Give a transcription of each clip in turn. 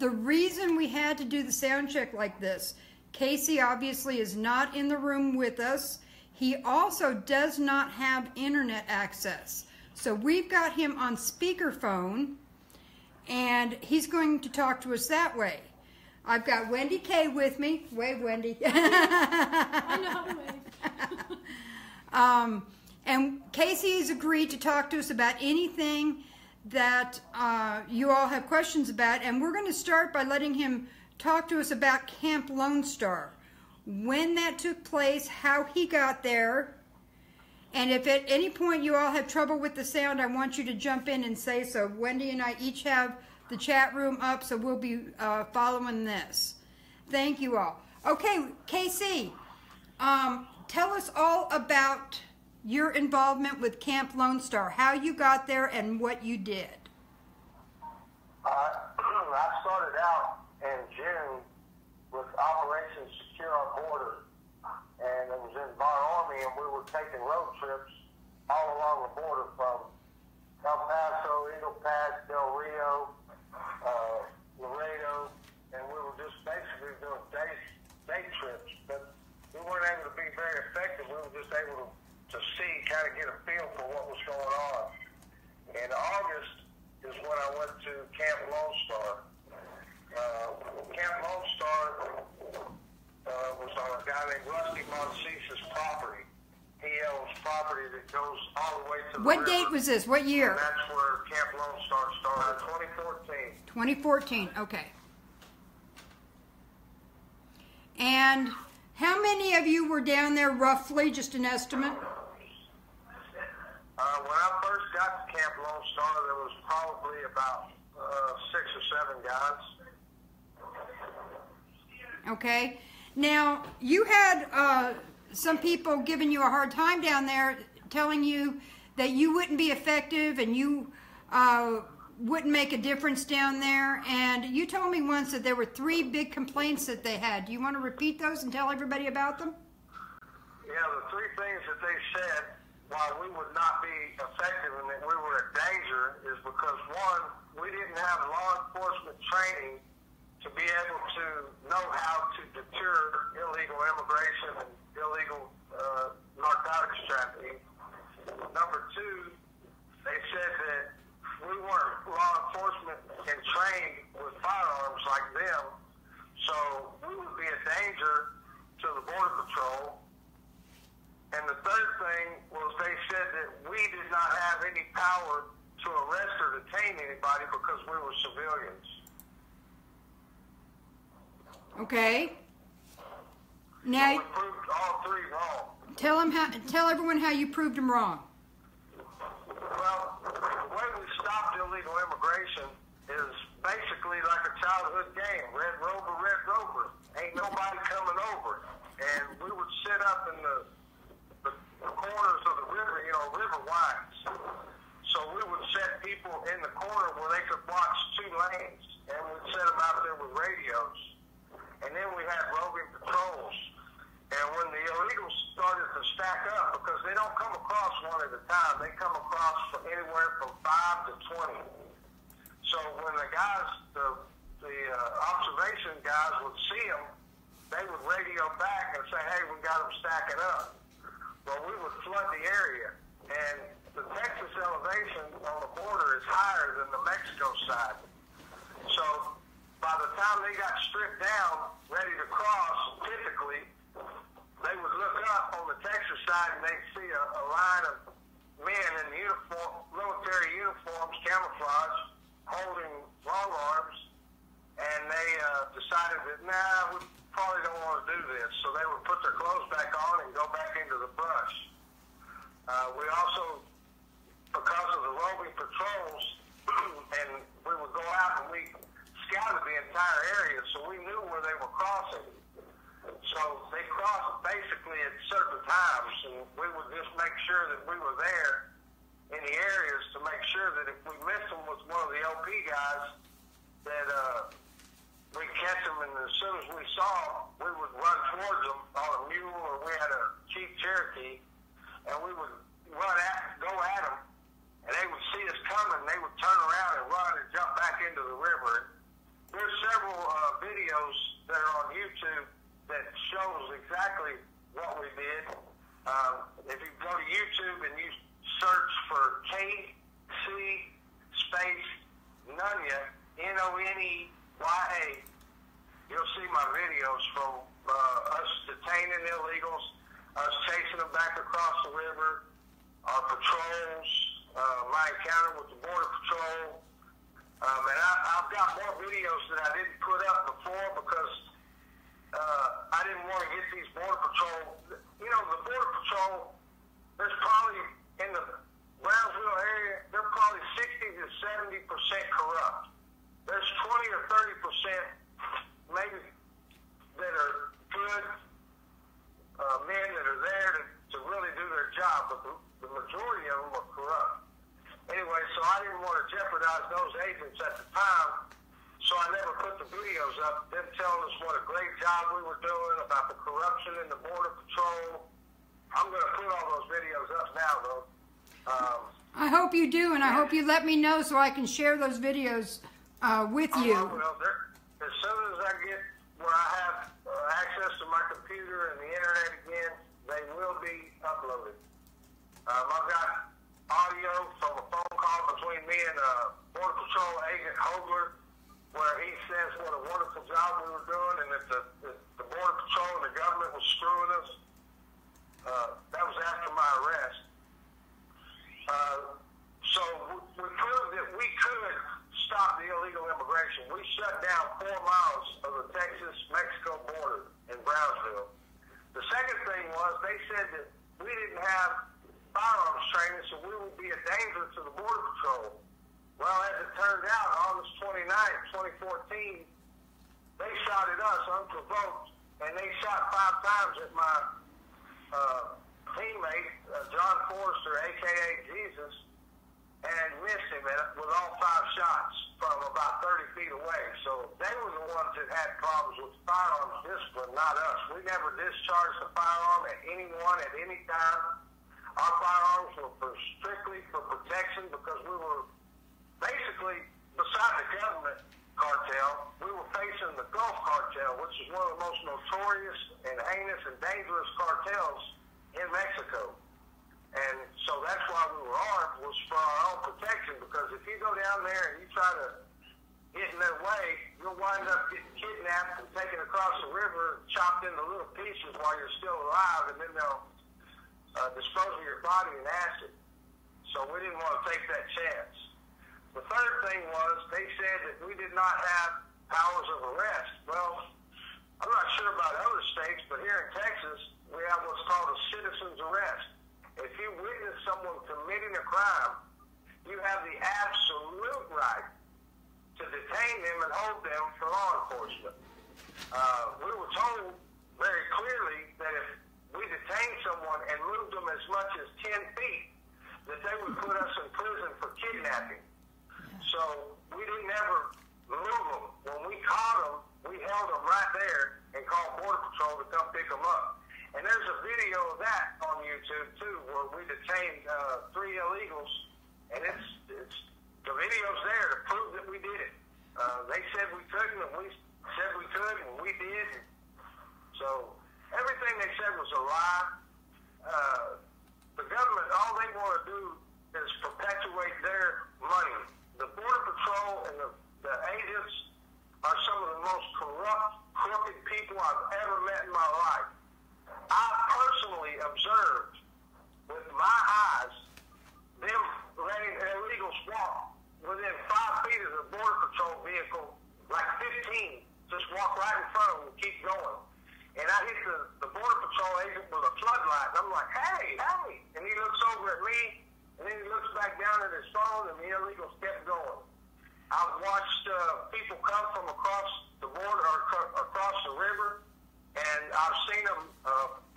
the reason we had to do the sound check like this, Casey obviously is not in the room with us. He also does not have internet access. So we've got him on speakerphone, and he's going to talk to us that way. I've got Wendy K with me. Wave, Wendy. I know how to wave. And Casey has agreed to talk to us about anything that you all have questions about. And we're going to start by letting him talk to us about Camp Lone Star, when that took place, how he got there. And if at any point you all have trouble with the sound, I want you to jump in and say so. Wendy and I each have the chat room up, so we'll be following this. Thank you all. Okay, Casey, tell us all about your involvement with Camp Lone Star, how you got there and what you did. I started out in June with Operation Secure Our Border, and it was in Bar Army, and we were taking road trips all along the border from El Paso, Eagle Pass, Del Rio, Laredo, and we were just basically doing day trips, but we weren't able to be very effective. We were just able to see, kind of get a feel for what was going on. In August is when I went to Camp Lone Star. Camp Lone Star was on a guy named Rusty Monsi's property. He owns property that goes all the way to the What river. date was this? What year? And that's where Camp Lone Star started, 2014. 2014, okay. And how many of you were down there roughly, just an estimate? When I first got to Camp Lone Star, there was probably about 6 or 7 guys. Okay. Now, you had some people giving you a hard time down there, telling you that you wouldn't be effective and you wouldn't make a difference down there. And you told me once that there were 3 big complaints that they had. Do you want to repeat those and tell everybody about them? Yeah, the 3 things that they said why we would not be effective and that we were in danger is because, one, we didn't have law enforcement training to be able to know how to deter illegal immigration and illegal narcotics trafficking. Number 2, they said that we weren't law enforcement and trained with firearms like them, so we would be a danger to the Border Patrol. And the 3rd thing was they said that we did not have any power to arrest or detain anybody because we were civilians. Okay. So Now, we proved all 3 wrong. tell everyone how you proved them wrong. Well, the way we stopped illegal immigration is basically like a childhood game. Red Rover. Ain't nobody coming over. And we would sit up in the corners of the river, river winds. So we would set people in the corner where they could watch 2 lanes, and we'd set them out there with radios. And then we had roving patrols. And when the illegals started to stack up, because they don't come across one at a time, they come across from anywhere from 5 to 20. So when the guys, the observation guys would see them, they would radio back and say, hey, we got them stacking up. Well, we would flood the area, and the Texas elevation on the border is higher than the Mexico side. So by the time they got stripped down, ready to cross, typically, they would look up on the Texas side and they'd see a line of men in military uniforms, camouflage, holding long arms, and they decided that, nah, we probably don't want to do this. So they would put their clothes back on and go back into the brush. We also, because of the roving patrols, and we would go out and we scouted the entire area, so we knew where they were crossing. So they crossed basically at certain times, and we would just make sure that we were there in the areas to make sure that if we missed them with one of the OP guys, that we'd catch them, and as soon as we saw them, we would run towards them on a mule, or we had a Chief Cherokee, and we would go at them, and they would see us coming, and they would turn around and run and jump back into the river. There's several videos that are on YouTube that shows exactly what we did. If you go to YouTube and you search for KC space Nunya, Nonea, you'll see my videos from us detaining illegals, us chasing them back across the river, our patrols, my encounter with the Border Patrol. And I've got more videos that I didn't put up before because I didn't want to get these Border Patrol. You know, the Border Patrol, there's probably, in the Brownsville area, they're probably 60 to 70% corrupt. There's 20 or 30% maybe that are good men that are there to really do their job, but the majority of them are corrupt. Anyway, so I didn't want to jeopardize those agents at the time, so I never put the videos up, them telling us what a great job we were doing about the corruption in the Border Patrol. I'm going to put all those videos up now, though. I hope you do, and I hope you let me know so I can share those videos with you. I will. As soon as I get where I have access to my computer and the internet again, they will be uploaded. I've got audio from a phone call between me and Border Patrol Agent Hogler, where he says what a wonderful job we were doing and that the Border Patrol and the government was screwing us. That was after my arrest. So we proved that we could stop the illegal immigration. We shut down 4 miles of the Texas-Mexico border in Brownsville. The second thing was they said that we didn't have firearms training, so we would be a danger to the Border Patrol. Well, as it turned out, August 29, 2014, they shot at us unprovoked, and they shot 5 times at my teammate, John Forrester, a.k.a. Jesus, and missed him with all 5 shots from about 30 feet away. So they were the ones that had problems with firearms discipline, not us. We never discharged a firearm at anyone at any time. Our firearms were strictly for protection because we were basically, beside the government cartel, we were facing the Gulf cartel, which is one of the most notorious and heinous and dangerous cartels in Mexico. And so that's why we were armed, was for our own protection, because if you go down there and you try to get in their way, you'll wind up getting kidnapped and taken across the river, chopped into little pieces while you're still alive, and then they'll dispose of your body in acid. So we didn't want to take that chance. The third thing was they said that we did not have powers of arrest. Well, I'm not sure about other states, but here in Texas, we have what's called a citizen's arrest. If you witness someone committing a crime, you have the absolute right to detain them and hold them for law enforcement. We were told very clearly that if we detained someone and moved them as much as 10 feet, that they would put us in prison for kidnapping. So we didn't ever move them. When we caught them, we held them right there and called Border Patrol to come pick them up. And there's a video of that on YouTube too, where we detained 3 illegals, and it's the video's there to prove that we did it. They said we couldn't, and we said we could, and we did. So everything they said was a lie. The government, all they want to do is perpetuate their money. The Border Patrol and the agents are some of the most corrupt, crooked people I've ever met in my life. I personally observed with my eyes them letting illegals walk within 5 feet of the Border Patrol vehicle, like 15, just walk right in front of them and keep going. And I hit the Border Patrol agent with a floodlight, and I'm like, hey, hey. And he looks over at me, and then he looks back down at his phone, and the illegals kept going. I've watched people come from across the border or across the river, and I've seen them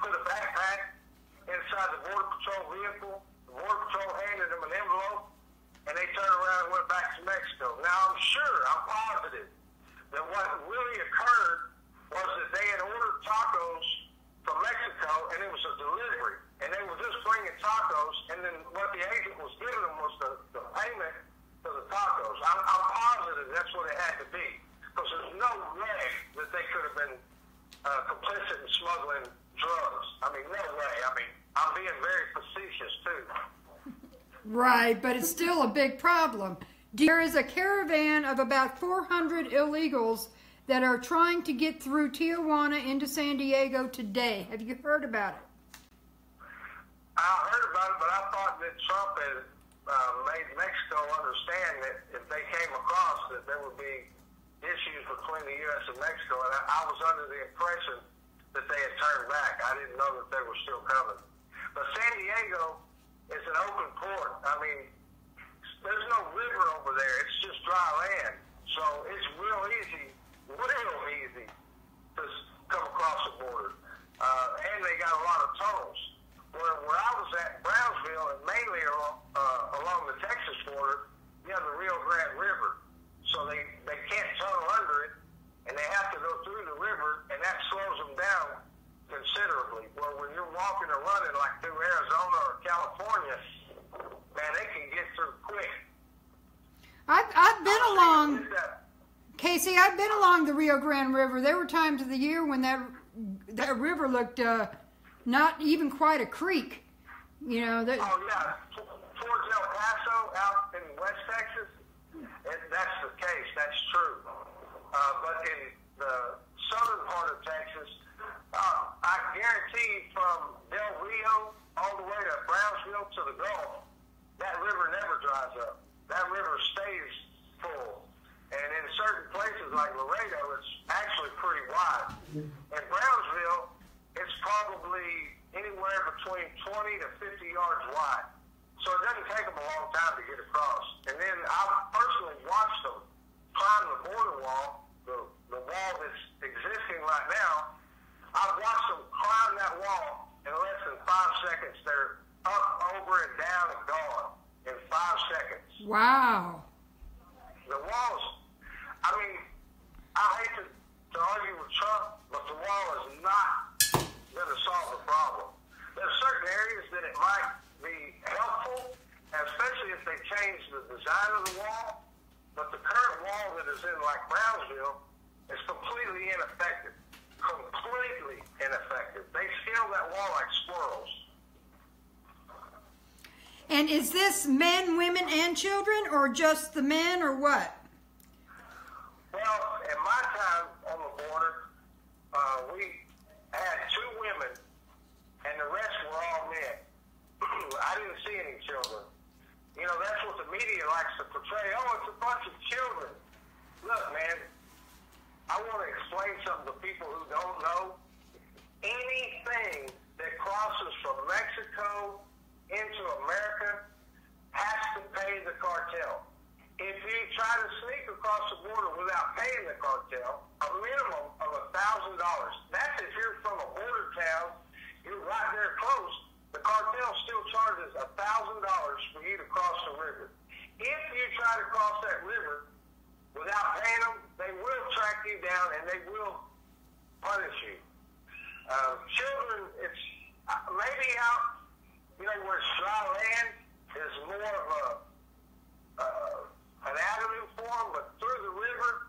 put a backpack inside the Border Patrol vehicle. The Border Patrol handed them an envelope, and they turned around and went back to Mexico. Now, I'm positive that what really occurred was that they had ordered tacos from Mexico, and it was a delivery. And they were just bringing tacos, and then what the agent was giving them was the payment for the tacos. I'm positive that's what it had to be, because there's no way Right, but it's still a big problem. There is a caravan of about 400 illegals that are trying to get through Tijuana into San Diego today. Have you heard about it? I heard about it, but I thought that Trump had made Mexico understand that if they came across that there would be issues between the U.S. and Mexico, and I was under the impression that they had turned back. I didn't know that they were still coming. But San Diego is an open port. I mean, there's no river over there. It's just dry land. So it's real easy to come across the border. And they got a lot of tunnels. Where I was at in Brownsville, and mainly along the Texas border, you have the Rio Grande River. So they can't tunnel under it, and they have to go through the river, and that slows them down considerably. Well, when you're walking or running like through Arizona or California, man, they can get through quick. I've been along, Casey, I've been along the Rio Grande River. There were times of the year when that river looked not even quite a creek. You know, that. Oh, yeah. Towards El Paso out in West Texas, that's the case. That's true. But in the southern part of Texas, I guarantee from Del Rio all the way to Brownsville to the Gulf, that river never dries up. That river stays full. And in certain places like Laredo, it's actually pretty wide. In Brownsville, it's probably anywhere between 20 to 50 yards wide. So it doesn't take them a long time to get across. And then I've personally watched them climb the border wall, the wall that's existing right now. I've watched them climb that wall in less than 5 seconds. They're up, over, and down and gone in 5 seconds. Wow. The walls, I mean, I hate to argue with Trump, but the wall is not going to solve the problem. There are certain areas that it might be helpful, especially if they change the design of the wall, but the current wall that is in like Brownsville is completely ineffective. Completely ineffective. They scale that wall like squirrels. And is this men, women, and children, or just the men, or what? Well, in my time on the border, we had 2 women, and the rest were all men. I didn't see any children. You know, that's what the media likes to portray. Oh, it's a bunch of children. Look, man, I want to explain something to people who don't know. Anything that crosses from Mexico into America has to pay the cartel. If you try to sneak across the border without paying the cartel, a minimum of $1,000. That's if you're from a border town, you're right there close. The cartel still charges $1,000 for you to cross the river. If you try to cross that river without paying them, they will track you down and they will punish you. Children, it's maybe out, you know, where it's dry land is more of an avenue for them, but through the river,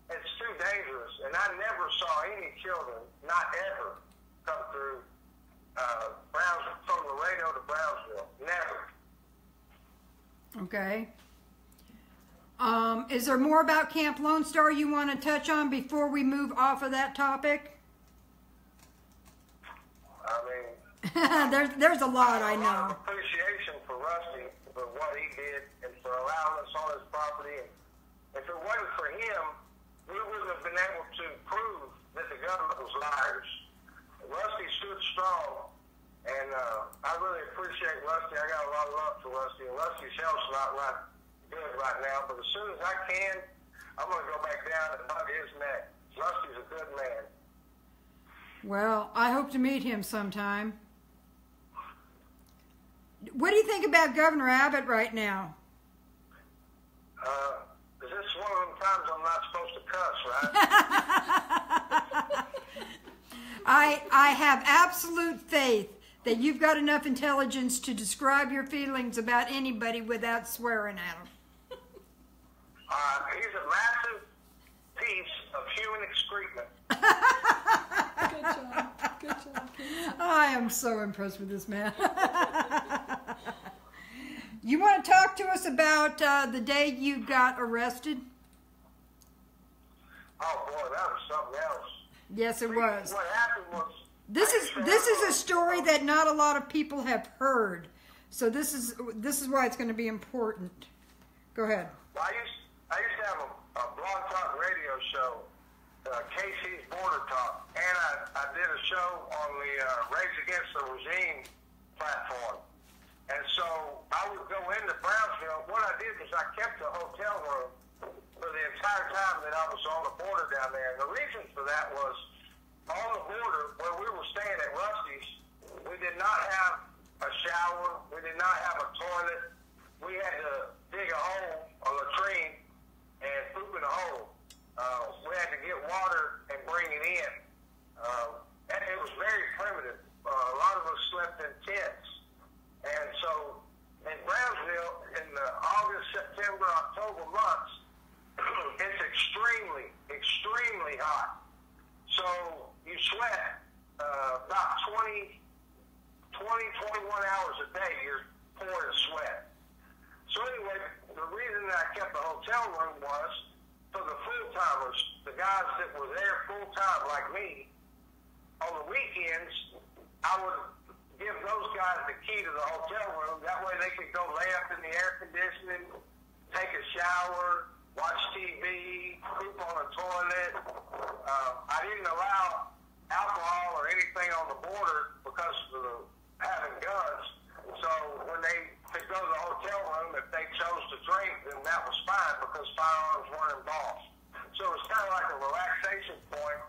it's too dangerous. And I never saw any children, not ever, come through from Laredo to Brownsville. Never. Okay. Is there more about Camp Lone Star you want to touch on before we move off of that topic? I mean, there's a lot, I a lot know. of appreciation for Rusty for what he did and for allowing us on his property. And if it wasn't for him, we wouldn't have been able to prove that the government was liars. Rusty stood strong, and I really appreciate Rusty. I got a lot of love for Rusty, and Rusty's health's not right good right now, but as soon as I can, I'm going to go back down and hug his neck. Rusty's a good man. Well, I hope to meet him sometime. What do you think about Governor Abbott right now? Is this one of them times I'm not supposed to cuss, right? I have absolute faith that you've got enough intelligence to describe your feelings about anybody without swearing at them. He's a massive piece of human excrement. Good job. Good job. I am so impressed with this man. You want to talk to us about the day you got arrested? Oh boy, that was something else. Yes, it was. What happened was This is a story that not a lot of people have heard, so this is why it's going to be important. Go ahead. Well, I used to have a blog talk radio show, Casey's Border Talk, and I did a show on the Rage Against the Regime platform. And so I would go into Brownsville. What I did was I kept a hotel room for the entire time that I was on the border down there. And the reason for that was on the border where we were staying at Rusty's, we did not have a shower. We did not have a toilet. We had to dig a hole, a latrine, and poop in a hole. We had to get water and bring it in. And it was very primitive. A lot of us slept in tents. And so in Brownsville, in the August, September, October months, it's extremely, extremely hot. So you sweat about 21 hours a day. You're pouring sweat. So anyway, the reason that I kept the hotel room was for the full-timers, the guys that were there full-time like me. On the weekends, I would give those guys the key to the hotel room. That way they could go lay up in the air conditioning, take a shower, watch TV, poop on a toilet. I didn't allow alcohol or anything on the border because of having guns. So when they could go to the hotel room, if they chose to drink, then that was fine because firearms weren't involved. So it was kind of like a relaxation point.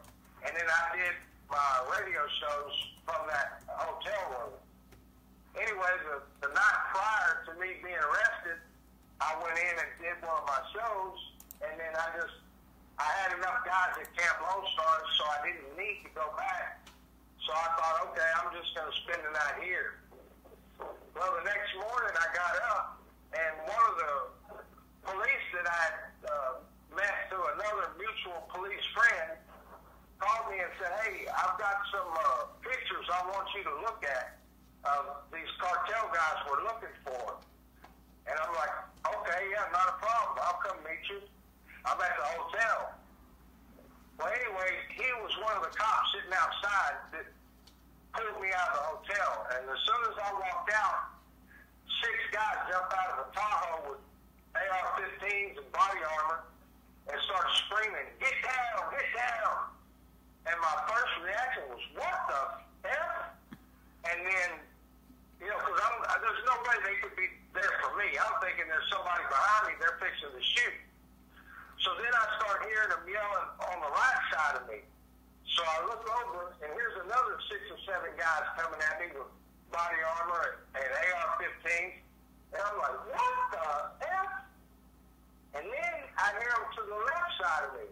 And then I did my radio shows from that hotel room. Anyway, the night prior to me being arrested, I went in and did one of my shows, and then I had enough guys at Camp Lone Star, so I didn't need to go back. So I thought, okay, I'm just going to spend the night here. Well, the next morning I got up, and one of the police that I had met through another mutual police friend called me and said, hey, I've got some pictures I want you to look at of these cartel guys we're looking for. And I'm like, okay, yeah, not a problem. I'll come meet you. I'm at the hotel. Well, anyway, he was one of the cops sitting outside that pulled me out of the hotel. And as soon as I walked out, 6 guys jumped out of a Tahoe with AR-15s and body armor and started screaming, get down, get down. And my first reaction was, what the F? And then, you know, because there's no way they could be there for me. I'm thinking there's somebody behind me, they're fixing to shoot. So then I start hearing them yelling on the right side of me. So I look over, and here's another 6 or 7 guys coming at me with body armor and AR-15s. And I'm like, what the F? And then I hear them to the left side of me.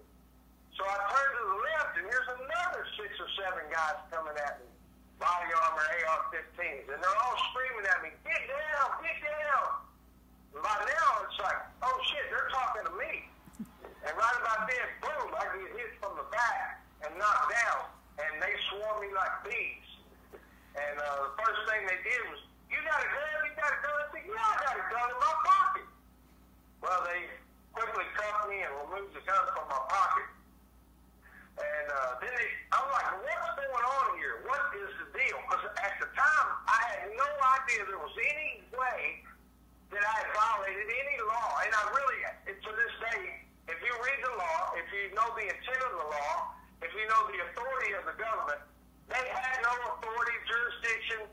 So I turn to the left, and here's another 6 or 7 guys coming at me. Body armor, AR-15s. And they're all screaming at me, get down, get down. And by now, it's like, oh, shit, they're talking to me. And right about then, boom, I get hit from the back and knocked down. And they swarmed me like bees. And the first thing they did was, you got a gun? You got a gun? I said, yeah, I got a gun in my pocket. Well, they quickly cuffed me and removed the gun from my pocket. And then I'm like, what's going on here? What is the deal? Because at the time, I had no idea there was any way that I had violated any law. And I really, to this day, if you read the law, if you know the intent of the law, if you know the authority of the government, they had no authority, jurisdiction,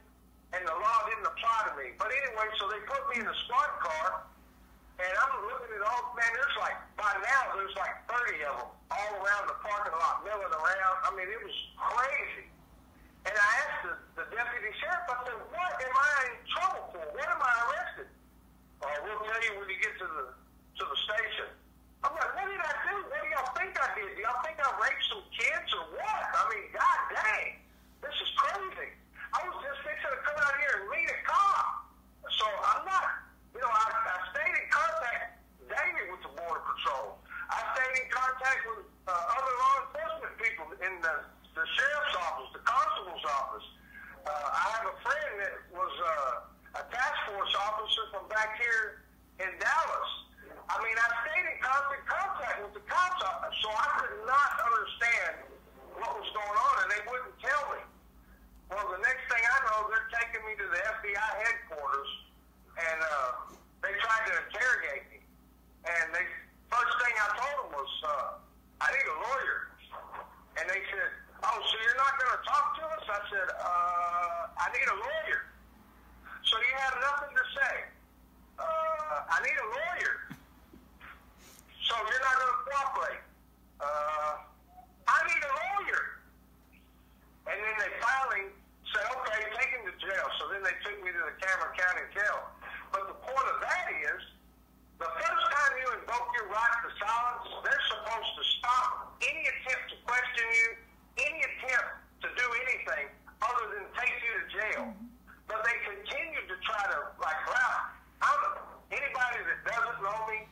and the law didn't apply to me. But anyway, so they put me in a squad car, and I'm looking at all, man, there's like, by now, there's like 30 of them all around the parking lot, milling around. I mean, it was crazy. And I asked the deputy sheriff, I said, what am I in trouble for? What am I arrested? We'll tell you when you get to the station. I'm like, what did I do? What do y'all think I did? Do y'all think I raped some kids or what? I mean, god dang, this is crazy. I was just fixing to come out here and meet a cop. So I'm not, you know, I stayed in contact daily with the Border Patrol. I stayed in contact with other law enforcement people in the sheriff's office, the constable's office. I have a friend that was a task force officer from back back here in Dallas. I mean, I stayed in constant contact with the cops, so I could not understand what was going on, and they wouldn't tell me. Well, the next thing I know, they're taking me to the FBI headquarters, and they tried to interrogate me. And first thing I told them was, I need a lawyer. And they said, oh, so you're not going to talk to us? I said, I need a lawyer. So you have nothing to say? I need a lawyer. So you're not going to cooperate? I need a lawyer. And then they finally said, okay, take him to jail. So then they took me to the Cameron County Jail. But the point of that is, the first time you invoke your right to silence, they're supposed to stop any attempt to question you, any attempt to do anything other than take you to jail. But they continue to try to, like, anybody that doesn't know me,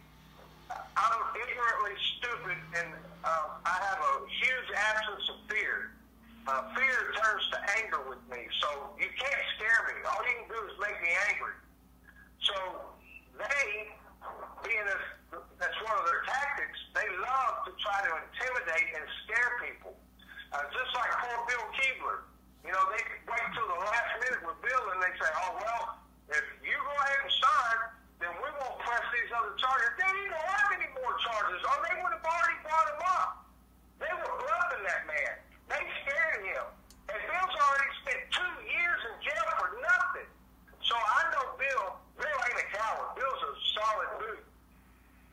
I'm ignorantly stupid, and I have a huge absence of fear. Fear turns to anger with me, so you can't scare me. All you can do is make me angry. So they, being that's one of their tactics, they love to try to intimidate and scare people. Just like poor Bill Keebler. You know, they wait till the last minute with Bill and they say, oh, well, if you go ahead and sign, then we won't press these other charges. They didn't have any more charges, or they would have already brought him up. They were bluffing that man. They scared him. And Bill's already spent 2 years in jail for nothing. So I know Bill ain't a coward. Bill's a solid dude.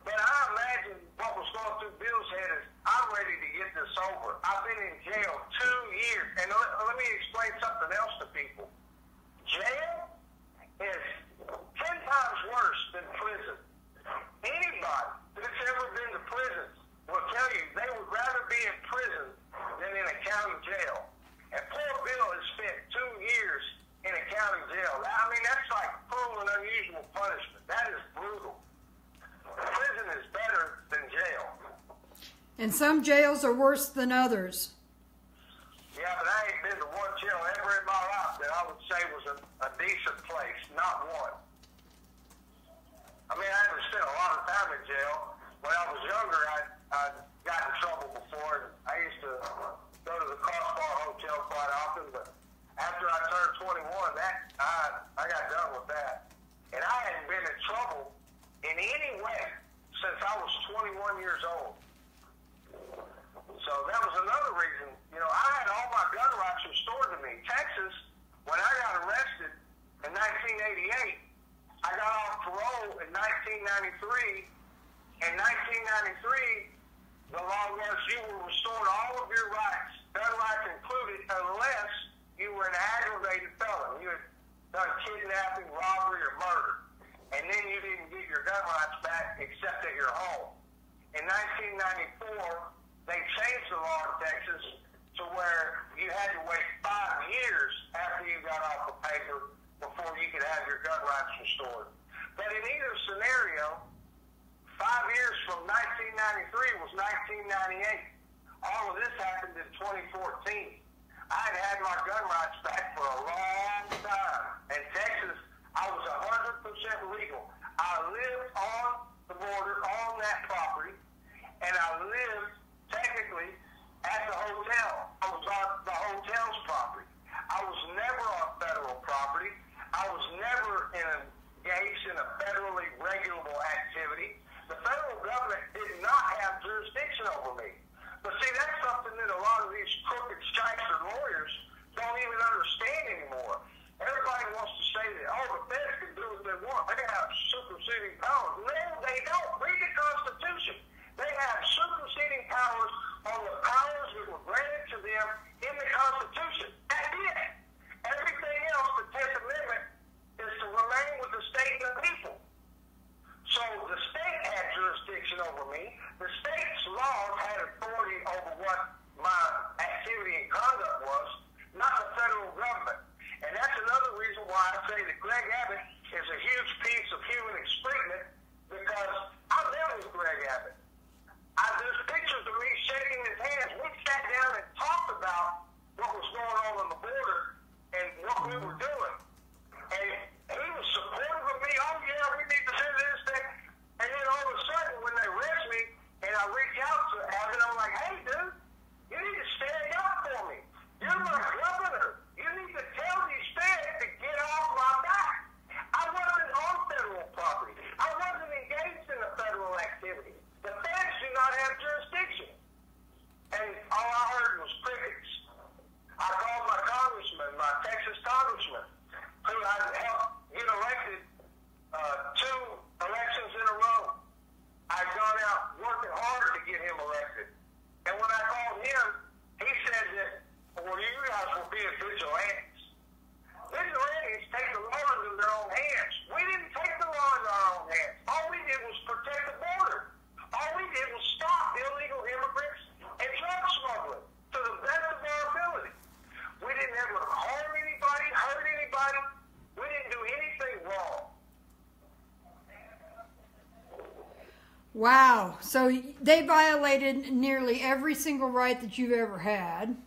But I imagine what was going through Bill's head is, I'm ready to get this over. I've been in jail 2 years. And let me explain something else to people. Jail is 10 times worse than prison. Anybody that's ever been to prison will tell you they would rather be in prison than in a county jail. And poor Bill has spent 2 years in a county jail. I mean, that's like cruel and unusual punishment. That is brutal. Prison is better than jail. And some jails are worse than others. Yeah, but I ain't been to one jail ever in my life that I would say was a decent place. Not one. I mean, I haven't spent a lot of time in jail. When I was younger, I got in trouble before, and I used to go to the Crossbar Hotel quite often, but after I turned 21, I got done with that. And I hadn't been in trouble in any way since I was 21 years old. So that was another reason. You know, I had all my gun rights restored to me. Texas, when I got arrested in 1988, I got off parole in 1993. In 1993, the law was you were restored all of your rights, gun rights included, unless you were an aggravated felon. You had done kidnapping, robbery, or murder. And then you didn't get your gun rights back except at your home. In 1994, they changed the law in Texas to where you had to wait 5 years after you got off the paper before you could have your gun rights restored. But in either scenario, 5 years from 1993 was 1998. All of this happened in 2014. I had my gun rights back for a long time. In Texas, I was 100% legal. I lived on the border, on that property, and I lived technically at the hotel. I was on the hotel's property. I was never on federal property. I was never engaged in a federally regulable activity. The federal government did not have jurisdiction over me. But see, that's something that a lot of these crooked shyster lawyers don't even understand anymore. Everybody wants to say that, oh, the feds can do what they want. They have superseding powers. No, they don't. Read the Constitution. They have superseding powers on the powers that were granted to them in the Constitution. That's it. Everything else, the 10th Amendment, is to remain with the state and the people. So the state had jurisdiction over me. The state's laws had authority over what my activity and conduct was, not the federal government. And that's another reason why I say that Greg Abbott is a huge piece of human excrement, because I met with Greg Abbott. There's pictures of me shaking his hands. We sat down and talked about what was going on the border and what we were doing. And he was supportive of me. Oh, yeah, we Wow. So they violated nearly every single right that you've ever had.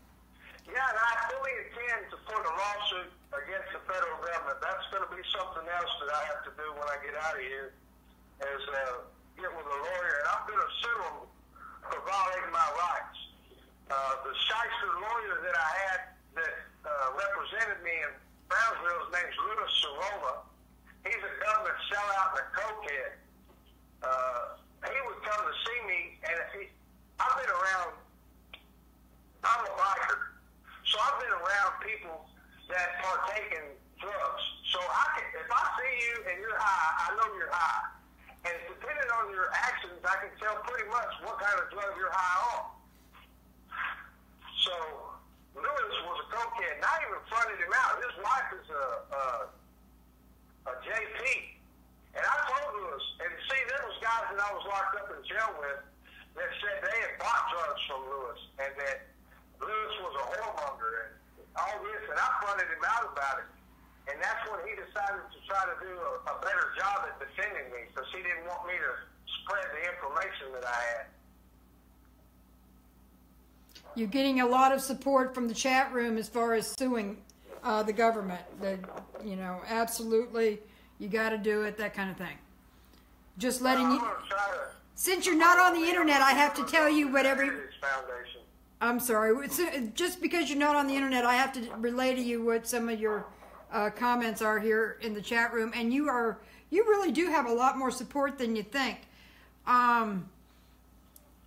Yeah, and I fully intend to put a lawsuit against the federal government. That's going to be something else that I have to do when I get out of here, is get with a lawyer. And I'm going to sue them for violating my rights. The shyster lawyer that I had that represented me in Brownsville, his name's Louis Sorolla. He's a government sellout and a cokehead. He would come to see me, and I've been around, I'm a biker, so I've been around people that partake in drugs. So if I see you and you're high, I know you're high. And depending on your actions, I can tell pretty much what kind of drug you're high on. So Lewis was a cokehead, and I even fronted him out. His wife is a JP. And I told Lewis, and see, there was guys that I was locked up in jail with that said they had bought drugs from Lewis, and that Lewis was a whoremonger and all this, and I fronted him out about it. And that's when he decided to try to do a better job at defending me, because he didn't want me to spread the information that I had. You're getting a lot of support from the chat room as far as suing the government. Absolutely, you got to do it, that kind of thing. Just letting you. Since you're not on the internet, I have to tell you whatever. I'm sorry. Just because you're not on the internet, I have to relay to you what some of your comments are here in the chat room, and you really do have a lot more support than you think.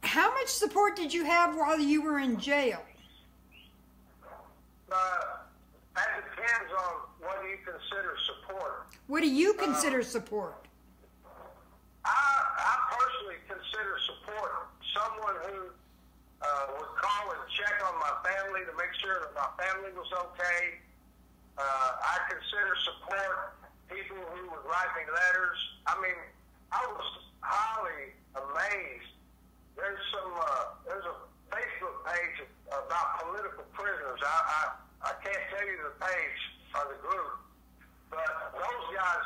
How much support did you have while you were in jail? That depends on what you consider support. What do you consider support? I personally consider support someone who would call and check on my family to make sure that my family was okay. I consider support people who would write me letters. I mean, I was highly amazed. There's a Facebook page about political prisoners. I can't tell you the page or the group, but those guys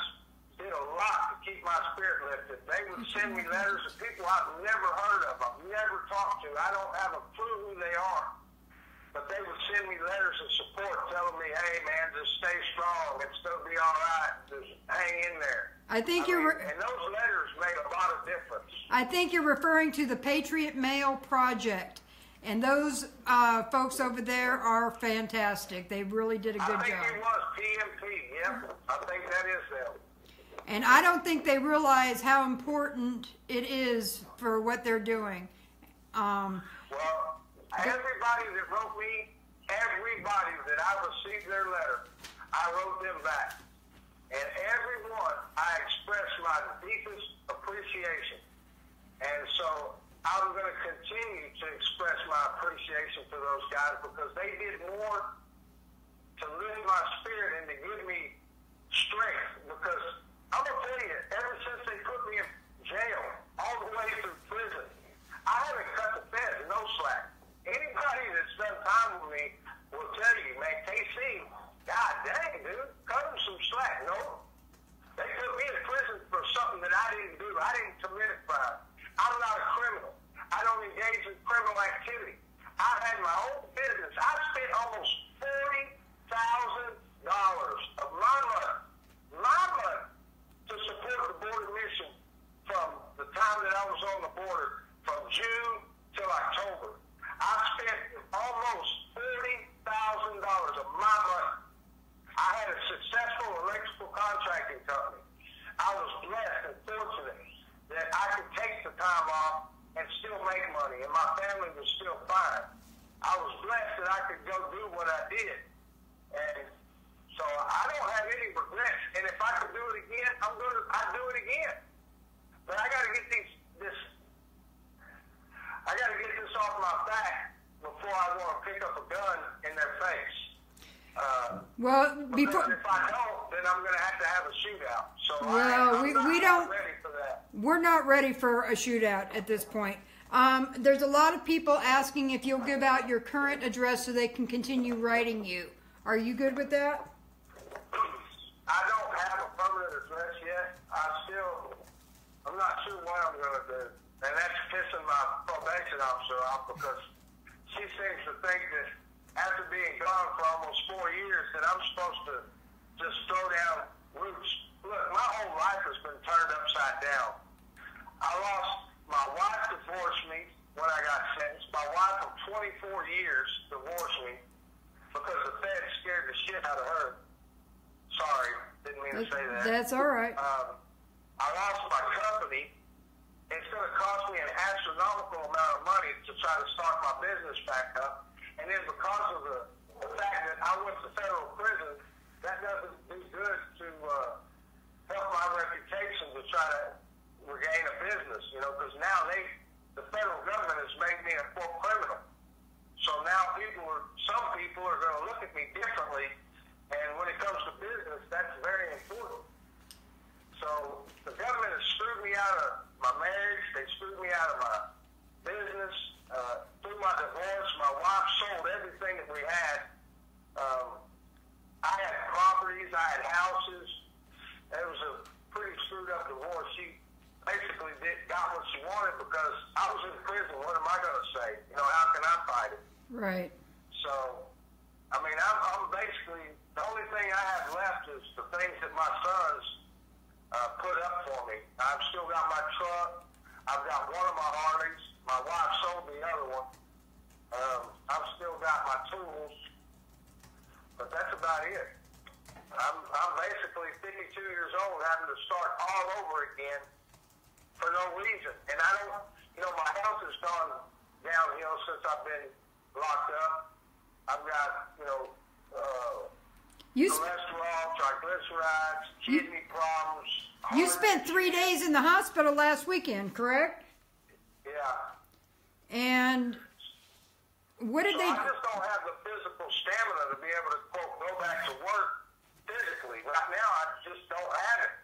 did a lot to keep my spirit lifted. They would send me letters of people I've never heard of, I've never talked to. I don't have a clue who they are. But they would send me letters of support telling me, hey, man, just stay strong. It's going to be all right. Just hang in there. And those letters made a lot of difference. I think you're referring to the Patriot Mail Project. And those folks over there are fantastic. They really did a good job. I think it was PMP, yeah. I think that is them. And I don't think they realize how important it is for what they're doing. Well, everybody that wrote me, everybody that I received their letter, I wrote them back. And everyone, I expressed my deepest appreciation. And so I'm going to continue to express my appreciation to those guys, because they did more to lift my spirit and to give me strength. Because I'm going to tell you, ever since they put me in jail, all the way through prison, I haven't cut the feds, no slack. Anybody that's done time with me will tell you, man, KC, God dang, dude, cut them some slack. No, they put me in prison for something that I didn't do. I didn't commit a crime. I'm not a criminal. I don't engage in criminal activity. I had my own business. I spent almost $40,000 of my money, to support the border mission from the time that I was on the border, from June till October. I spent almost $40,000 of my money. I had a successful electrical contracting company. I was blessed and fortunate that I could take the time off and still make money, and my family was still fine. I was blessed that I could go do what I did. And so I don't have any regrets. And if I could do it again, I'd do it again. But I got to get this off my back before I want to pick up a gun in their face. Because if I don't, then I'm going to have a shootout. So I'm not ready for that. We're not ready for a shootout at this point. There's a lot of people asking if you'll give out your current address so they can continue writing you. Are you good with that? I don't have a permanent address yet. I'm not sure what I'm going to do. And that's pissing my probation officer off because she seems to think that after being gone for almost 4 years that I'm supposed to just throw down roots. Look, my whole life has been turned upside down. My wife divorced me when I got sentenced. My wife of 24 years divorced me because the feds scared the shit out of her. Sorry, didn't mean to say that. That's all right. I lost my company. It's going to cost me an astronomical amount of money to try to start my business back up. And then because of the fact that I went to federal prison, that doesn't do good to help my reputation to try to regain a business, because now the federal government has made me a quote criminal. So now some people are going to look at me differently, and when it comes to business, that's very important. So the government has screwed me out of my marriage, they screwed me out of my business, through my divorce. My wife sold everything that we had. I had properties, I had houses. It was a pretty screwed up divorce. She basically got what she wanted because I was in prison. What am I going to say? How can I fight it? Right. So, I mean, I'm basically, the only thing I have left is the things that my sons put up for me. I've still got my truck. I've got one of my Harleys. My wife sold the other one. I've still got my tools. But that's about it. I'm basically 52 years old having to start all over again for no reason. And I don't, my health has gone downhill since I've been locked up. I've got, cholesterol, triglycerides, kidney problems. You spent 3 days in the hospital last weekend, correct? Yeah. And what did they... I just don't have the physical stamina to be able to, quote, go back to work physically. Right now, I just don't have it.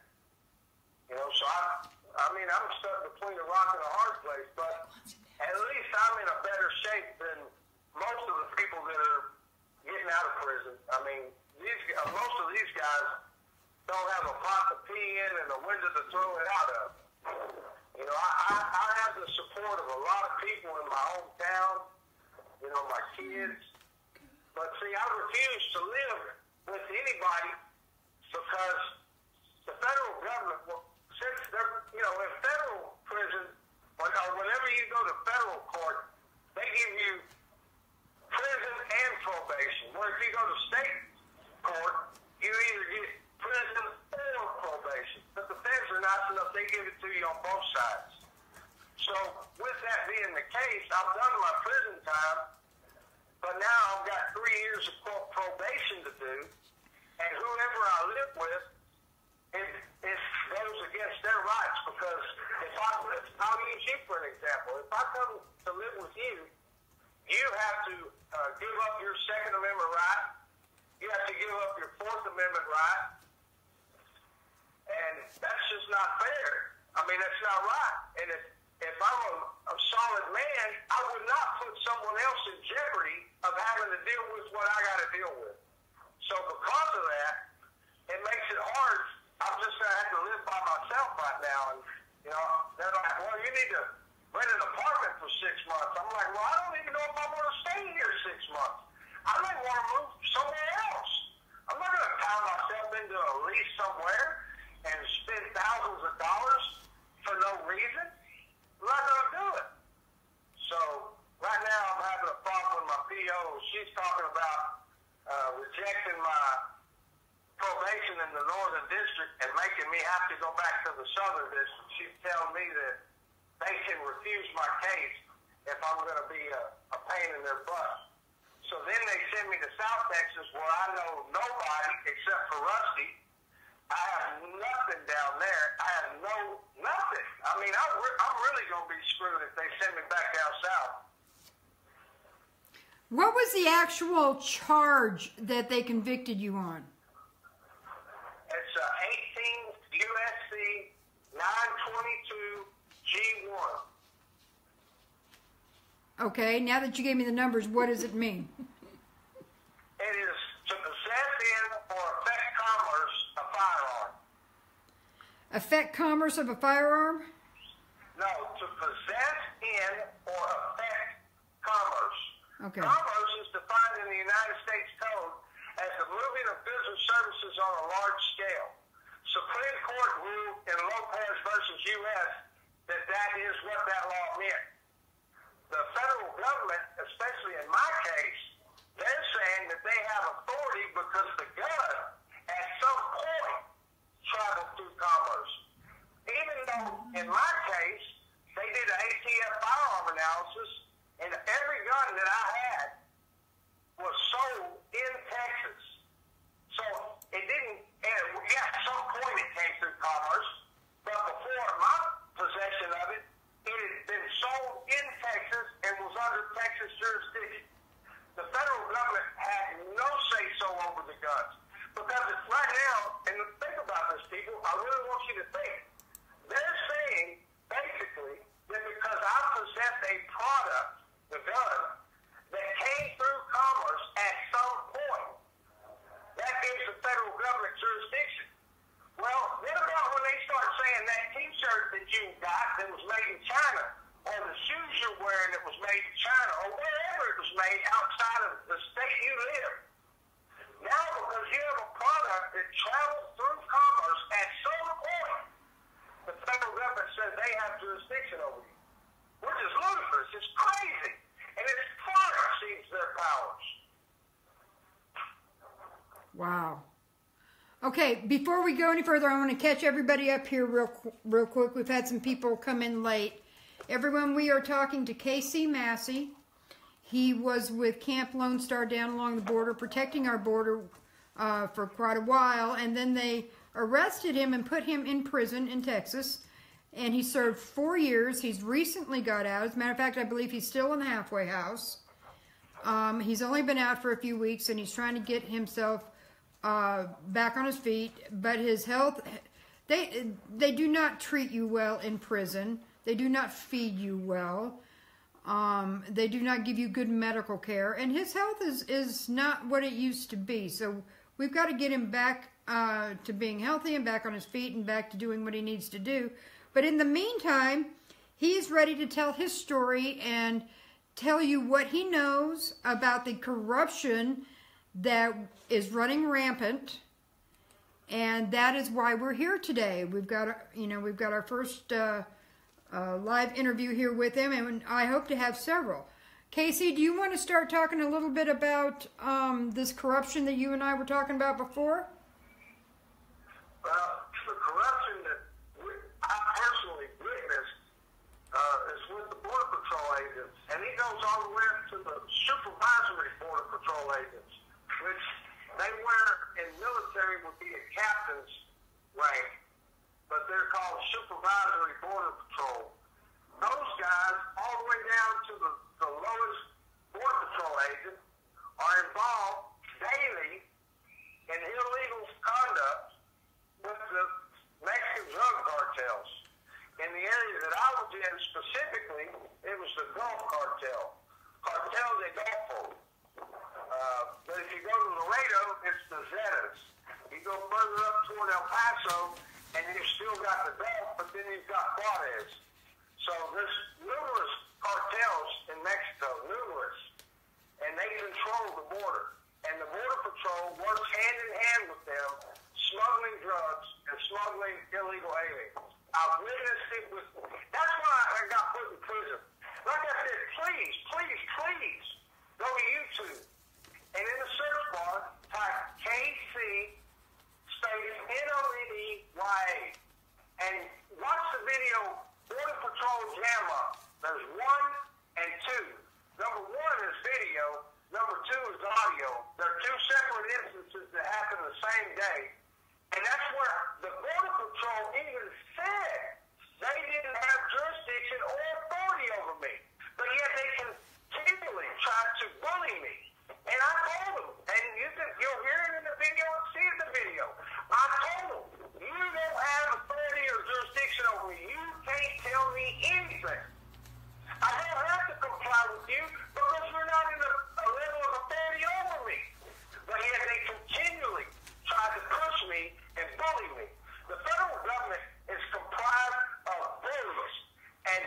So I'm stuck between a rock and a hard place, but at least I'm in a better shape than most of the people that are getting out of prison. I mean, most of these guys don't have a pot to pee in and a window to throw it out of. I have the support of a lot of people in my hometown, my kids. But see, I refuse to live with anybody because the federal government, since they're, in federal prison, whenever you go to federal court, they give you prison and probation. Where if you go to state court, you either get prison or probation. But the feds are nice enough, they give it to you on both sides. So with that being the case, I've done my prison time, but now I've got 3 years of probation to do, and whoever I live with, it goes against their rights, because I'll use you for an example. If I come to live with you, you have to give up your Second Amendment right, you have to give up your Fourth Amendment right, and that's just not fair. I mean, that's not right. And if I'm a solid man, I would not put someone else in jeopardy of having to deal with what I got to deal with. So because of that, it makes it hard. I'm just going to have to live by myself right now. And, they're like, well, you need to rent an apartment for 6 months. I'm like, well, I don't even know if I want to stay here 6 months. I may want to move somewhere else. I'm not going to tie myself into a lease somewhere and spend thousands of dollars for no reason. I'm not going to do it. So right now I'm having a problem with my PO. She's talking about rejecting my probation in the Northern District and making me have to go back to the Southern District. She's telling me that they can refuse my case if I'm going to be a pain in their butt. So then they send me to South Texas where I know nobody except for Rusty. I have nothing down there. I have nothing. I mean, I'm really going to be screwed if they send me back down south. What was the actual charge that they convicted you on? It's 18 USC 922 G1. Okay, now that you gave me the numbers, what does it mean? It is to possess in or affect commerce a firearm. Affect commerce of a firearm? No, to possess in or affect commerce. Okay. Commerce is defined in the United States Code as the moving of goods and services on a large scale. Supreme Court ruled in Lopez versus U.S. that is what that law meant. The federal government, especially in my case, they're saying that they have authority because the gun at some point traveled through commerce. Even though in my case, they did an ATF firearm analysis, and every gun that I had was sold in Texas. So it didn't, and at some point it came through commerce, but before my possession of it, it had been sold in Texas and was under Texas jurisdiction. The federal government had no say-so over the guns. Because it's right now, and think about this, people, I really want you to think. They're saying, basically, that because I possess a product, the gun, that came through commerce at some point, that gives the federal government jurisdiction. Well, what about when they start saying that T-shirt that you got that was made in China, or the shoes you're wearing that was made in China, or wherever it was made outside of the state you live? Now, because you have a product that travels through commerce at some point, the federal government says they have jurisdiction over you, which is ludicrous. It's crazy. And it far exceeds their powers. Wow. Okay, before we go any further, I want to catch everybody up here real quick. We've had some people come in late. Everyone, we are talking to Casey Massey. He was with Camp Lone Star down along the border, protecting our border for quite a while, and then they arrested him and put him in prison in Texas, and he served 4 years. He's recently got out. As a matter of fact, I believe he's still in the halfway house. He's only been out for a few weeks, and he's trying to get himself back on his feet, but his health, they do not treat you well in prison. They do not feed you well. They do not give you good medical care, and his health is not what it used to be. So we've got to get him back to being healthy and back on his feet and back to doing what he needs to do. But in the meantime, he's ready to tell his story and tell you what he knows about the corruption that is running rampant, and that is why we're here today. We've got our first live interview here with him, and I hope to have several. Casey, do you want to start talking a little bit about this corruption that you and I were talking about before? Well, the corruption that I personally witnessed is with the Border Patrol agents, and it goes all the way up to the supervisory Border Patrol agents, which they wear in military would be a captain's rank, but they're called supervisory Border Patrol. Those guys, all the way down to the lowest Border Patrol agent, are involved daily in illegal conduct with the Mexican drug cartels. In the area that I was in specifically, it was the Gulf Cartel, Cartel de Golfo. But if you go to Laredo, it's the Zetas. You go further up toward El Paso, and you've still got the Gulf, but then you've got Codias. So there's numerous cartels in Mexico, numerous, and they control the border. And the Border Patrol works hand in hand with them, smuggling drugs and smuggling illegal aliens. I've witnessed it with, that's why I got put in prison. Like I said, please, please, please, go to YouTube. And in the search bar, type KC space NONEYA and watch the video Border Patrol Jam Up. There's 1 and 2. Number 1 is video. Number 2 is audio. They're 2 separate instances that happen the same day. And that's where the Border Patrol even said they didn't have jurisdiction or authority over me. But yet they continually tried to bully me. And I told them, and you'll hear it in the video and see it in the video. I told them, you don't have authority or jurisdiction over me. You can't tell me anything. I don't have to comply with you because you're not in a level of authority over me. But yet they continually try to push me and bully me. The federal government is comprised of bullies, and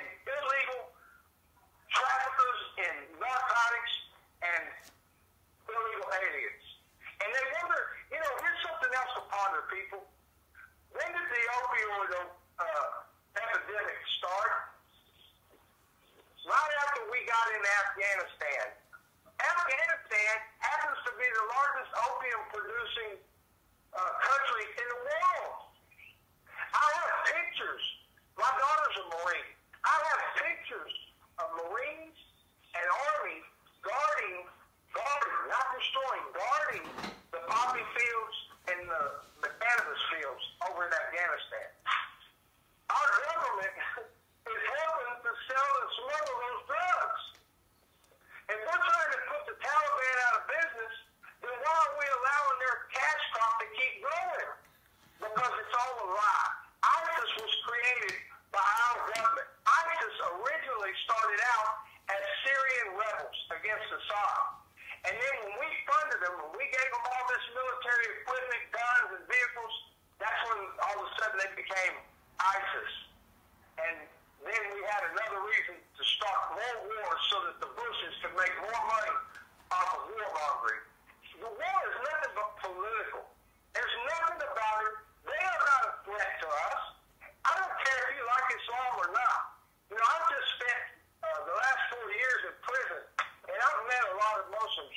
them, when we gave them all this military equipment, guns, and vehicles, that's when all of a sudden they became ISIS. And then we had another reason to start more wars so that the Bushes could make more money off of warmongering. The war is nothing but political. There's nothing about it. They are not a threat to us. I don't care if you like Islam or not. You know, I've just spent the last 4 years in prison, and I've met a lot of Muslims.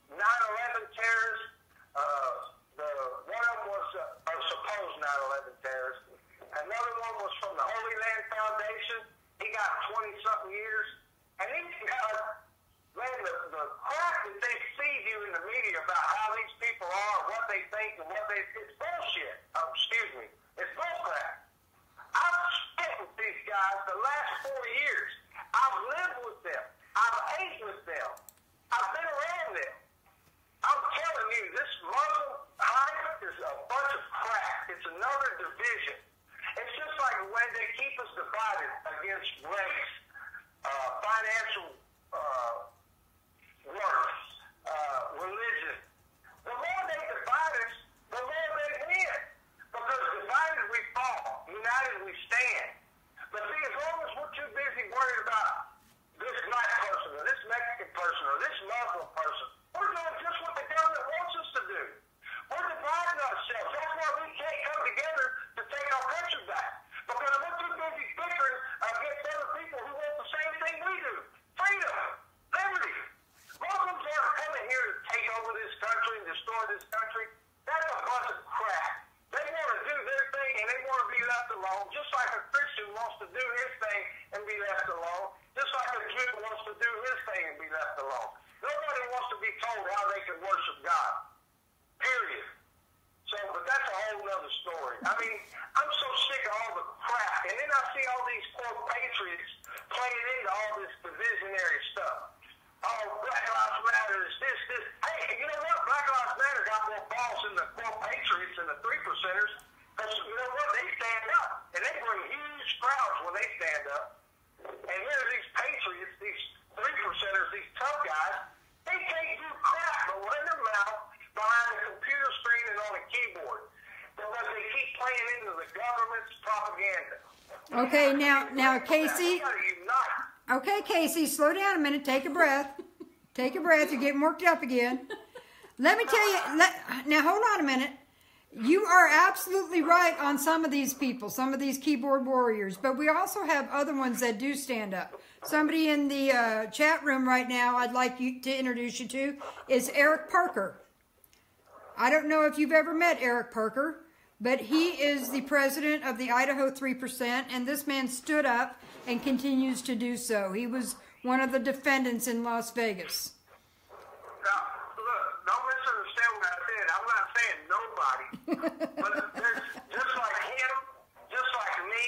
9/11 terrorists. One of them was a supposed 9/11 terrorist. Another one was from the Holy Land Foundation. He got 20-something years. And these guys, man, the crap that they feed you in the media about how these people are, what they think, and it's bullshit. Excuse me. It's bullcrap. I've spent with these guys the last 4 years. I've lived with them. I've ate with them. I've been around them. I'm telling you, this Muslim hype is a bunch of crap. It's another division. It's just like when they keep us divided against race, financial worth, religion. The more they divide us, the more they win. Because divided we fall, united we stand. But see, as long as we're too busy worried about this black person or this Mexican person or this Muslim person, we're doing just what the government wants us to do. We're dividing ourselves. That's why we can't come together to take our country back. Because we're too busy bickering against other people who want the same thing we do. Freedom. Liberty. Muslims aren't coming here to take over this country and destroy this country. That's a bunch of crap. They want to do their thing and they want to be left alone, just like a Christian wants to do his thing and be left alone, just like a Jew wants to do his thing and be left alone. Nobody wants to be told how they can worship God. Period. So, but that's a whole other story. I mean, I'm so sick of all the crap. And then I see all these quote patriots playing into all this divisionary stuff. Oh, Black Lives Matter is this. Hey, you know what? Black Lives Matter got more balls than the quote patriots and the 3%ers. Because you know what? They stand up. And they bring huge crowds when they stand up. And here are these patriots, these 3%ers, these tough guys. They can't do crap but run their mouth behind a computer screen and on a keyboard. Because they keep playing into the government's propaganda. Okay, now, Casey. We gotta unite. Okay, Casey, slow down a minute. Take a breath. Take a breath. You're getting worked up again. Let me tell you. Now, hold on a minute. You are absolutely right on some of these people, some of these keyboard warriors. But we also have other ones that do stand up. Somebody in the chat room right now I'd like you to introduce you to is Eric Parker. I don't know if you've ever met Eric Parker, but he is the president of the Idaho 3%, and this man stood up and continues to do so. He was one of the defendants in Las Vegas. Now, look, don't misunderstand what I said. I'm not saying nobody, but there's just like him, just like me,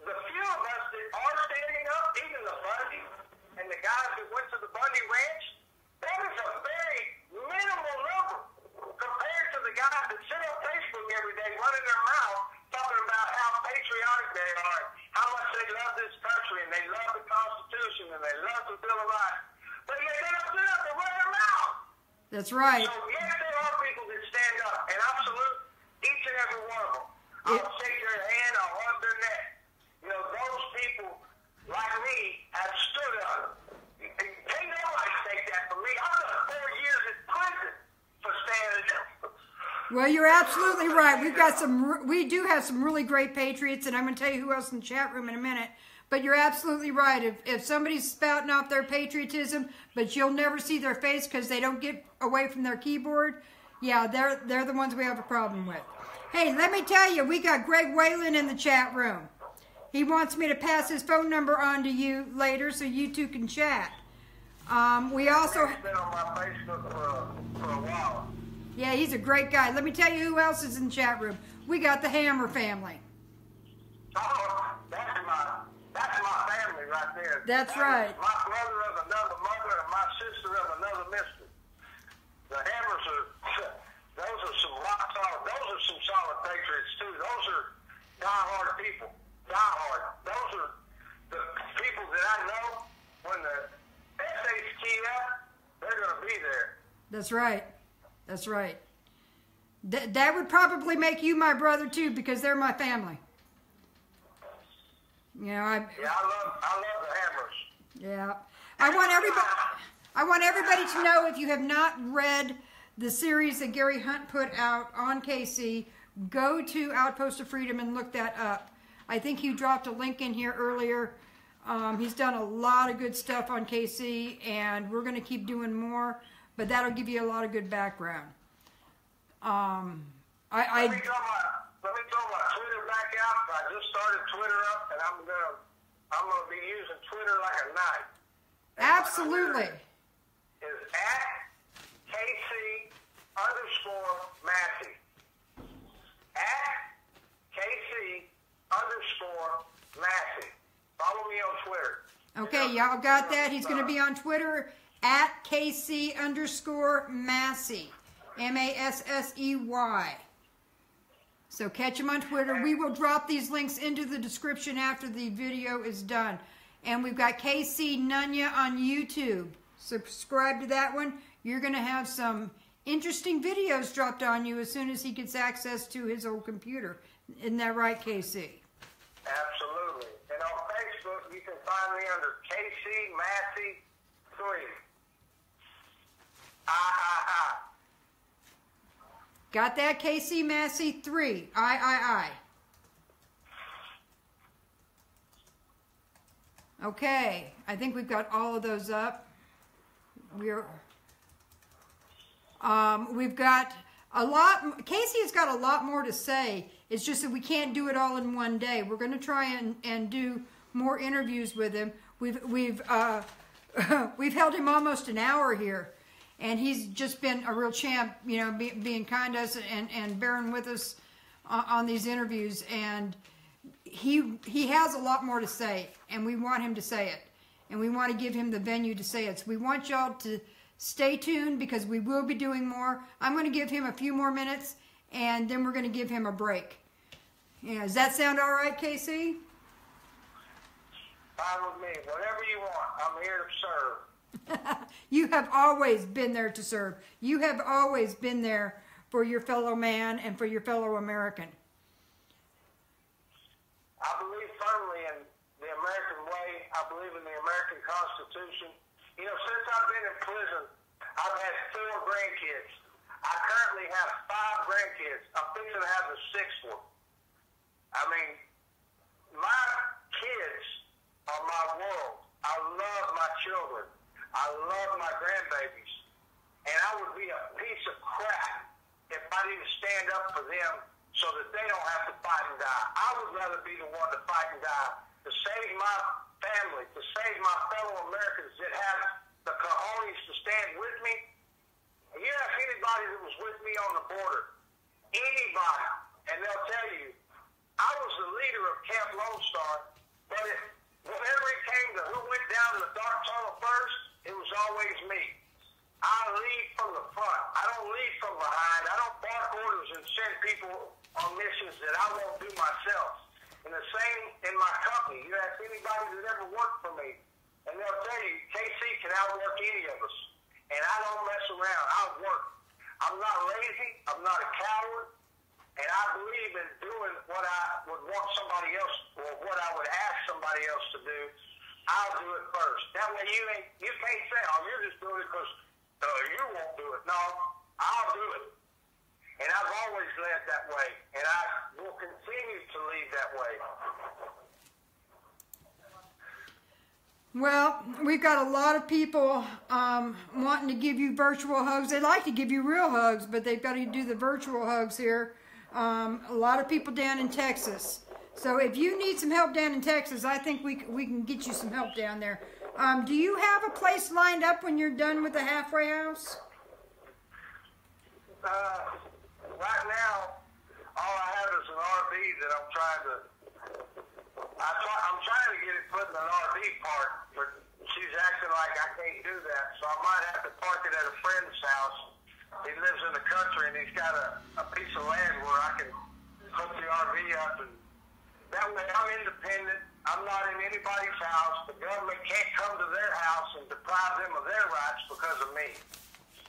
the few of us that are standing up, even the Bundy and the guys that went to the Bundy Ranch, that is a very minimal number compared to the guys that sit on Facebook every day running their mouth talking about how patriotic they are, how much they love this country, and they love the Constitution, and they love the Bill of Rights. But yet they don't sit up and run their mouth. That's right. So yes, there are people that stand up, and I salute each and every one of them. I'll shake their hand, I'll hug their neck. You know, those people like me have stood up. Can't nobody take that from me. I've done 4 years in prison for standing up. Well, you're absolutely right. We do have some really great patriots, and I'm going to tell you who else in the chat room in a minute. But you're absolutely right. If somebody's spouting off their patriotism, but you'll never see their face because they don't get away from their keyboard, yeah, they're the ones we have a problem with. Hey, let me tell you, we got Greg Whalen in the chat room. He wants me to pass his phone number on to you later so you two can chat. We also... He's been on my Facebook for a while. Yeah, he's a great guy. Let me tell you who else is in the chat room. We got the Hammer family. Oh, that's my family right there. That's right. My brother of another mother and my sister of another mister. The Hammers those are some rock solid, those are some solid patriots too. Those are diehard people. Diehard. Those are the people that I know when the essays key up, they're going to be there. That's right. That's right. That would probably make you my brother too, because they're my family. You know, I love the Hammers. Yeah. I want everybody to know, if you have not read the series that Gary Hunt put out on KC, go to Outpost of Freedom and look that up. I think he dropped a link in here earlier. He's done a lot of good stuff on KC, and we're going to keep doing more, but that'll give you a lot of good background. Let me throw my Twitter back out. I just started Twitter up, and I'm gonna be using Twitter like a knife. Absolutely. Is at KC_Massey. At KC_Massey. Follow me on Twitter. Okay, y'all got that? He's going to be on Twitter at KC_Massey. Massey. So catch him on Twitter. We will drop these links into the description after the video is done. And we've got KC Nunya on YouTube. Subscribe to that one. You're going to have some interesting videos dropped on you as soon as he gets access to his old computer. Isn't that right, KC? Absolutely. And on Facebook, you can find me under KC Massey 3. Got that? KC Massey 3. I. Okay. I think we've got all of those up. We've got a lot. Casey has got a lot more to say. It's just that we can't do it all in one day. We're going to try and do more interviews with him. We've held him almost an hour here. And he's just been a real champ, you know, being kind to us and bearing with us on these interviews. And he has a lot more to say, and we want him to say it. And we want to give him the venue to say it. So we want y'all to stay tuned, because we will be doing more. I'm going to give him a few more minutes, and then we're going to give him a break. Yeah, does that sound all right, KC? Fine with me. Whatever you want. I'm here to serve. You have always been there to serve. You have always been there for your fellow man and for your fellow American. I believe firmly in the American way. I believe in the American Constitution. You know, since I've been in prison, I've had 4 grandkids. I currently have 5 grandkids. I'm fixing to have the 6th one. I mean, my kids are my world. I love my children. I love my grandbabies. And I would be a piece of crap if I didn't stand up for them so that they don't have to fight and die. I would rather be the one to fight and die to save my family, to save my fellow Americans that have the cojones to stand with me. You ask anybody that was with me on the border, anybody, and they'll tell you, I was the leader of Camp Lone Star, but whenever it came to who went down to the dark tunnel first, it was always me. I lead from the front. I don't lead from behind. I don't bark orders and send people on missions that I won't do myself. And the same in my company. You ask anybody that ever worked for me, and they'll tell you, KC can outwork any of us. And I don't mess around. I work. I'm not lazy. I'm not a coward. And I believe in doing what I would want somebody else, or what I would ask somebody else to do. I'll do it first. That way you can't say, oh, you're just doing it because you won't do it. No, I'll do it. And I've always led that way. And I will continue to lead that way. Well, we've got a lot of people wanting to give you virtual hugs. They like to give you real hugs, but they've got to do the virtual hugs here. A lot of people down in Texas. So if you need some help down in Texas, I think we can get you some help down there. Do you have a place lined up when you're done with the halfway house? Right now, all I have is an RV that I'm trying to get it put in an RV park, but she's acting like I can't do that, so I might have to park it at a friend's house. He lives in the country, and he's got a piece of land where I can hook the RV up, and that way I'm independent. I'm not in anybody's house. The government can't come to their house and deprive them of their rights because of me.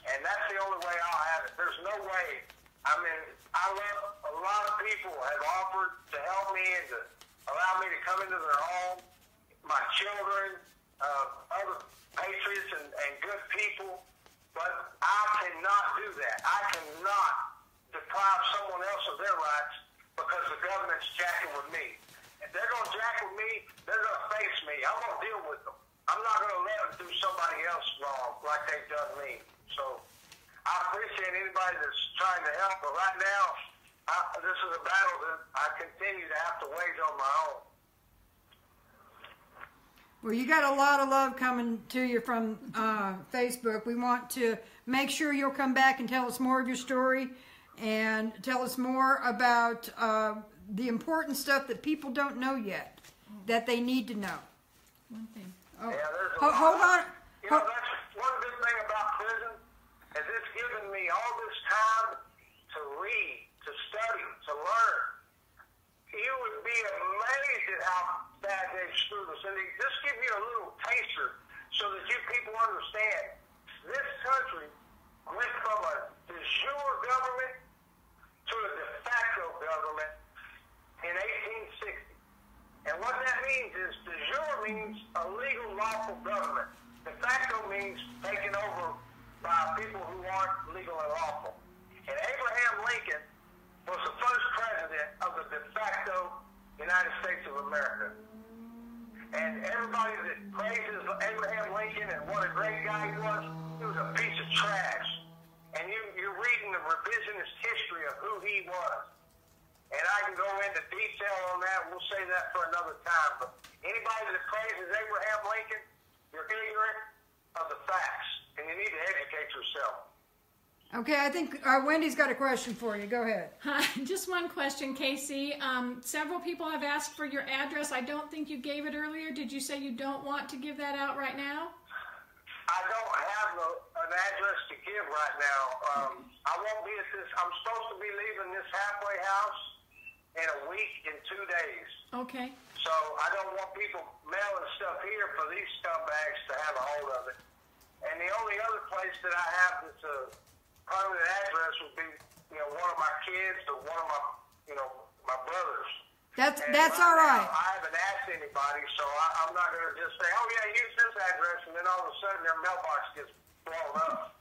And that's the only way I'll have it. There's no way. I mean, I love a lot of people have offered to help me and to allow me to come into their home. My children, other patriots and good people. But I cannot do that. I cannot deprive someone else of their rights because the government's jacking with me. If they're going to jack with me, they're going to face me. I'm going to deal with them. I'm not going to let them do somebody else wrong like they've done me. So I appreciate anybody that's trying to help, but right now, this is a battle that I continue to have to wage on my own. Well, you got a lot of love coming to you from Facebook. We want to make sure you'll come back and tell us more of your story and tell us more about the important stuff that people don't know yet, that they need to know. One thing. Oh. Yeah, Hold on. You know, that's one good thing about prison is it's given me all this time to read, to study, to learn. You would be amazed at how bad they've screwed us. And they just give you a little taster so that you people understand. This country went from a de jure government to a de facto government in 1860. And what that means is de jure means a legal, lawful government. De facto means taken over by people who aren't legal and lawful. And Abraham Lincoln was the first president of the de facto United States of America. And everybody that praises Abraham Lincoln and what a great guy he was a piece of trash. And you're reading the revisionist history of who he was. And I can go into detail on that. We'll say that for another time. But anybody that praises Abraham Lincoln, you're ignorant of the facts. And you need to educate yourself. Okay, I think Wendy's got a question for you. Go ahead. Just one question, Casey. Several people have asked for your address. I don't think you gave it earlier. Did you say you don't want to give that out right now? I don't have an address to give right now. I won't be at this. I'm supposed to be leaving this halfway house in a week and 2 days. Okay. So I don't want people mailing stuff here for these scumbags to have a hold of it. And the only other place that I have that's a permanent address would be, one of my kids or one of my brothers. That's all right. I haven't asked anybody, so I'm not going to just say, oh yeah, use this address, and then all of a sudden their mailbox gets blown up.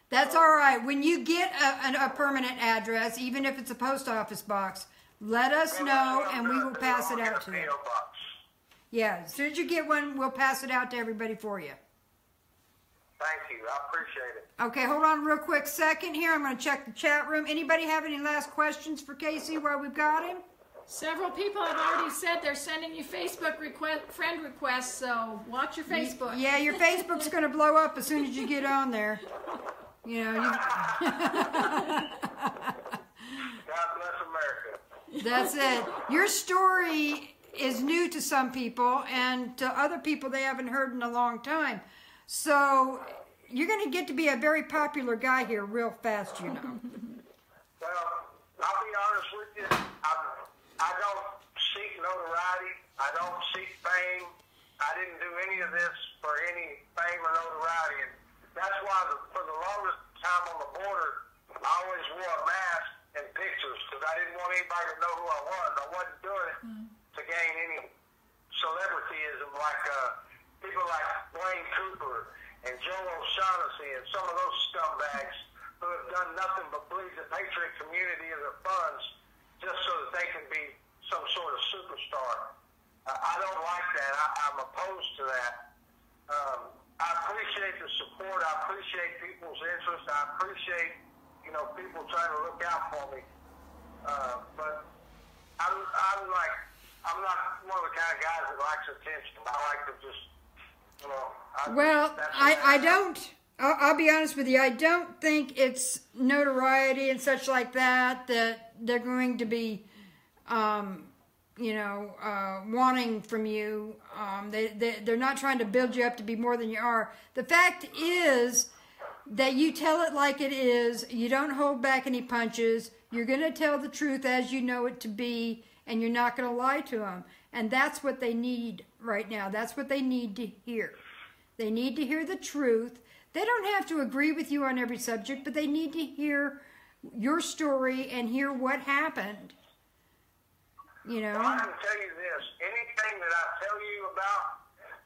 That's all right. When you get a permanent address, even if it's a post office box, let us know, and we will pass it out to them. Yeah, as soon as you get one, we'll pass it out to everybody for you. Thank you. I appreciate it. Okay, hold on real quick second here. I'm going to check the chat room. Anybody have any last questions for Casey while we've got him? Several people have already said they're sending you Facebook friend requests, so watch your Facebook. Yeah, your Facebook's going to blow up as soon as you get on there. God bless America. That's it. Your story is new to some people, and to other people they haven't heard in a long time. So you're going to get to be a very popular guy here real fast, Well, I'll be honest with you. I don't seek notoriety. I don't seek fame. I didn't do any of this for any fame or notoriety. And that's why for the longest time on the border, I always wore a mask and pictures because I didn't want anybody to know who I was. I wasn't doing it to gain any celebrityism like people like Wayne Cooper and Joe O'Shaughnessy and some of those scumbags who have done nothing but bleed the patriot community of their funds just so that they can be some sort of superstar. I don't like that. I'm opposed to that. I appreciate the support. I appreciate people's interest. I appreciate, people trying to look out for me. But I'm not one of the kind of guys that likes attention. I like to just, I don't. I'll be honest with you. I don't think it's notoriety and such like that they're going to be, wanting from you. They're not trying to build you up to be more than you are. The fact is that you tell it like it is. You don't hold back any punches. You're going to tell the truth as you know it to be, and you're not going to lie to them. And that's what they need right now. That's what they need to hear. They need to hear the truth. They don't have to agree with you on every subject, but they need to hear your story and hear what happened. You know? Well, I can tell you this. Anything that I tell you about,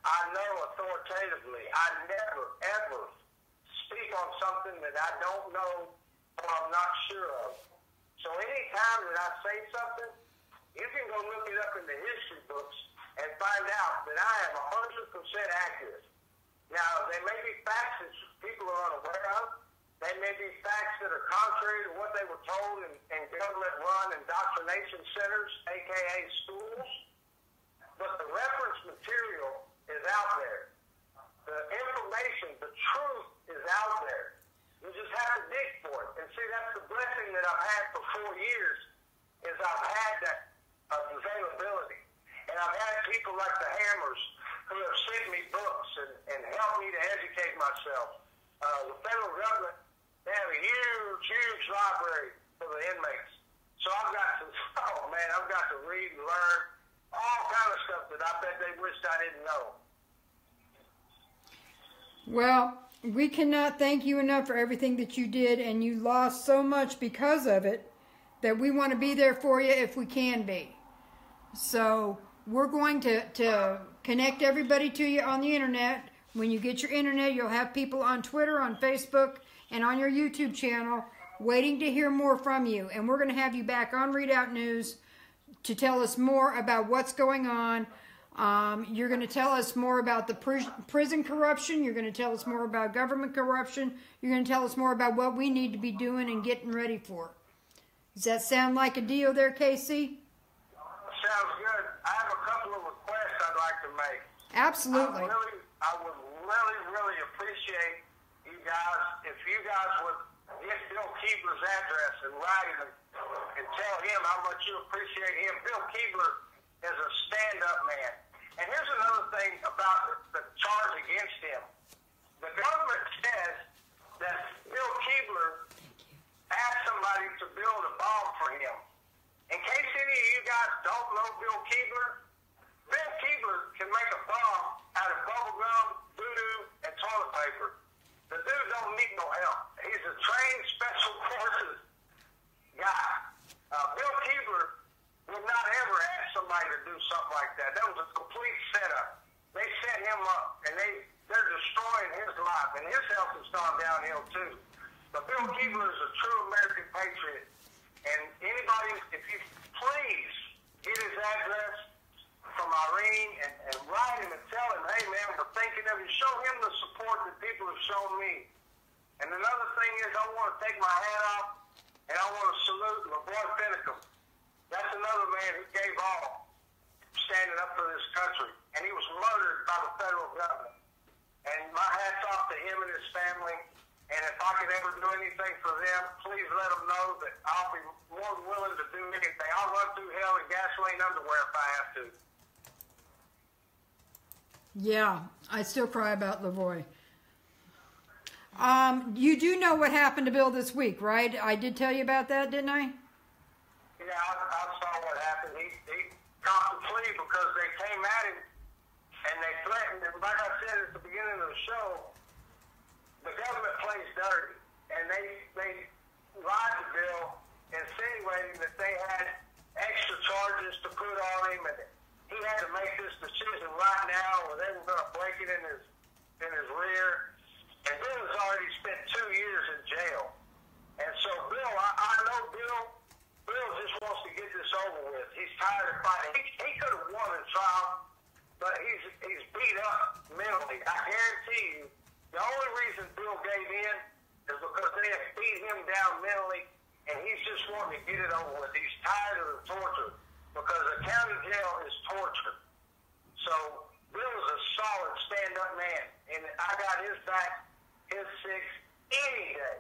I know authoritatively. I never, ever speak on something that I don't know or I'm not sure of. So anytime that I say something, you can go look it up in the history books and find out that I am 100% accurate. Now, there may be facts that people are unaware of. They may be facts that are contrary to what they were told in government-run indoctrination centers, a.k.a. schools. But the reference material is out there. The information, the truth is out there. You just have to dig for it. And see, that's the blessing that I've had for 4 years, is I've had that availability. And I've had people like the Hammers who have sent me books and helped me to educate myself. The federal government, they have a huge, huge library for the inmates. So I've got to read and learn all kind of stuff that I bet they wished I didn't know. Well, we cannot thank you enough for everything that you did, and you lost so much because of it that we want to be there for you if we can be. So we're going to connect everybody to you on the internet. When you get your internet, you'll have people on Twitter, on Facebook, and on your YouTube channel waiting to hear more from you. And we're going to have you back on Readout News to tell us more about what's going on. You're going to tell us more about the prison corruption. You're going to tell us more about government corruption. You're going to tell us more about what we need to be doing and getting ready for. Does that sound like a deal there, Casey? Sounds good. I have a couple of requests I'd like to make. Absolutely. I would really appreciate you guys, if you guys would get Bill Keebler's address and write him and tell him how much you appreciate him. Bill Keebler is a stand-up man. And here's another thing about the charge against him. The government says that Bill Keebler asked somebody to build a bomb for him. In case any of you guys don't know Bill Keebler can make a bomb out of bubble gum, voodoo, and toilet paper. The dude don't need no help. He's a trained special forces guy. Bill Keebler would not ever ask somebody to do something like that. That was a complete setup. They set him up, and they're destroying his life, and his health has gone downhill too. But Bill Keebler is a true American patriot. And anybody, if you please get his address from Irene and write him and tell him, hey man, we're thinking of you. Show him the support that people have shown me. And another thing is, I want to take my hat off and I want to salute LeBoy Finicum. That's another man who gave all, standing up for this country. And he was murdered by the federal government. And my hat's off to him and his family. And if I could ever do anything for them, please let them know that I'll be more than willing to do anything. I'll run through hell in gasoline underwear if I have to. Yeah, I still cry about LeVoy. You do know what happened to Bill this week, right? I did tell you about that, didn't I? Yeah, I saw what happened. He copped a plea because they came at him and they threatened him. Like I said at the beginning of the show, the government plays dirty, and they lied to Bill, insinuating that they had extra charges to put on him, and he had to make this decision right now, or they were going to break it in his rear. And Bill has already spent 2 years in jail. And so Bill, I know Bill just wants to get this over with. He's tired of fighting. He could have won a trial, but he's beat up mentally. I guarantee you, the only reason Bill gave in is because they have beat him down mentally, and he's just wanting to get it over with. He's tired of the torture, because a county jail is torture. So Bill is a solid stand-up man, and I got his back, his six, any day.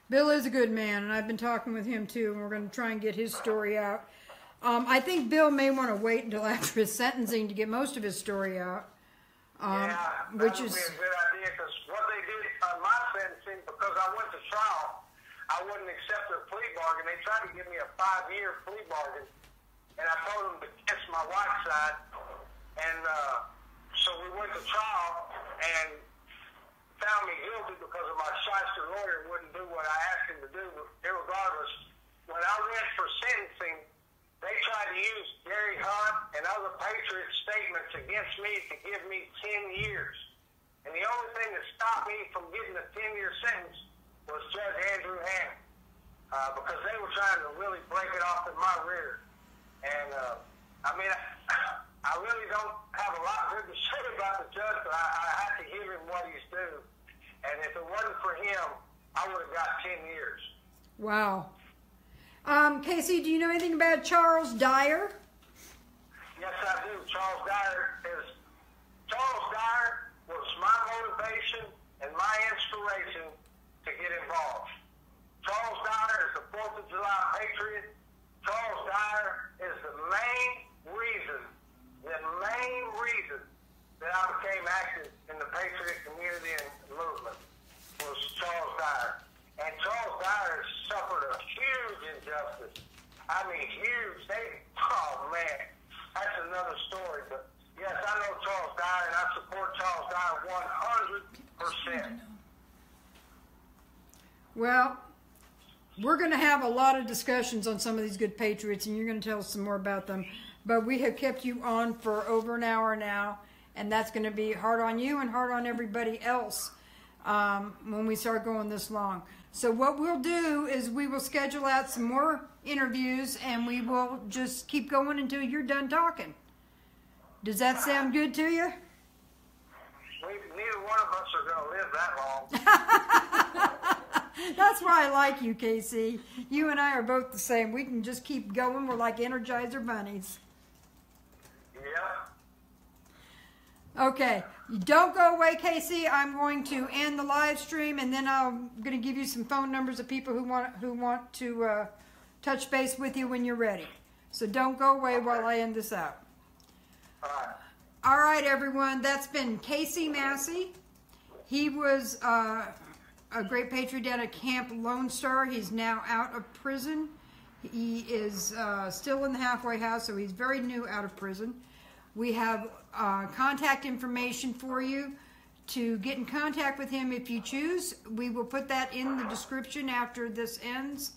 Bill is a good man, and I've been talking with him too, and we're going to try and get his story out. I think Bill may want to wait until after his sentencing to get most of his story out. That which would is be a good idea, because what they did on my sentencing, because I went to trial, I wouldn't accept their plea bargain. They tried to give me a 5-year plea bargain, and I told them to kiss my wife's side, and so we went to trial, and found me guilty because of my shyster lawyer wouldn't do what I asked him to do. Irregardless, when I went for sentencing, they tried to use Gary Hunt and other Patriot statements against me to give me 10 years. And the only thing that stopped me from getting a 10-year sentence was Judge Andrew Hannon, because they were trying to really break it off in my rear. And, I mean, I really don't have a lot good to say about the judge, but I have to give him what he's due. And if it wasn't for him, I would have got 10 years. Wow. Casey, do you know anything about Charles Dyer? Yes, I do. Charles Dyer was my motivation and my inspiration to get involved. Charles Dyer is the 4th of July Patriot. Charles Dyer is the main reason that I became active in the Patriot community and movement was Charles Dyer. And Charles Dyer suffered a huge injustice. I mean, huge. Oh, man. That's another story. But, yes, I know Charles Dyer, and I support Charles Dyer 100%. Well, we're going to have a lot of discussions on some of these good patriots, and you're going to tell us some more about them. But we have kept you on for over an hour now, and that's going to be hard on you and hard on everybody else when we start going this long. So what we'll do is we will schedule out some more interviews, and we will just keep going until you're done talking. Does that sound good to you? Neither one of us are going to live that long. That's why I like you, Casey. You and I are both the same. We can just keep going. We're like Energizer bunnies. Yeah. Okay. Don't go away, Casey. I'm going to end the live stream, and then I'm going to give you some phone numbers of people who want to touch base with you when you're ready. So don't go away while I end this out. All right. All right, everyone. That's been Casey Massey. He was a great patriot down at Camp Lone Star. He's now out of prison. He is still in the halfway house, so he's very new out of prison. We have contact information for you to get in contact with him if you choose. We will put that in the description after this ends.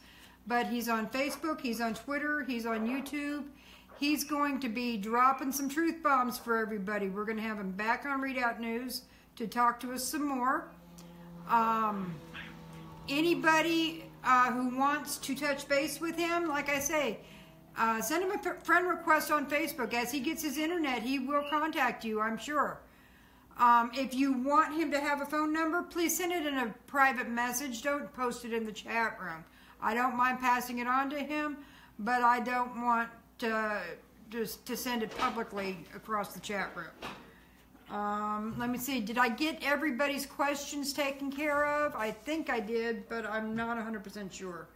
But he's on Facebook, he's on Twitter, he's on YouTube. He's going to be dropping some truth bombs for everybody. We're going to have him back on Readout News to talk to us some more. Anybody who wants to touch base with him, like I say, send him a friend request on Facebook. As he gets his internet, he will contact you, I'm sure. If you want him to have a phone number, please send it in a private message. Don't post it in the chat room. I don't mind passing it on to him, but I don't want to send it publicly across the chat room. Let me see. Did I get everybody's questions taken care of? I think I did, but I'm not 100% sure.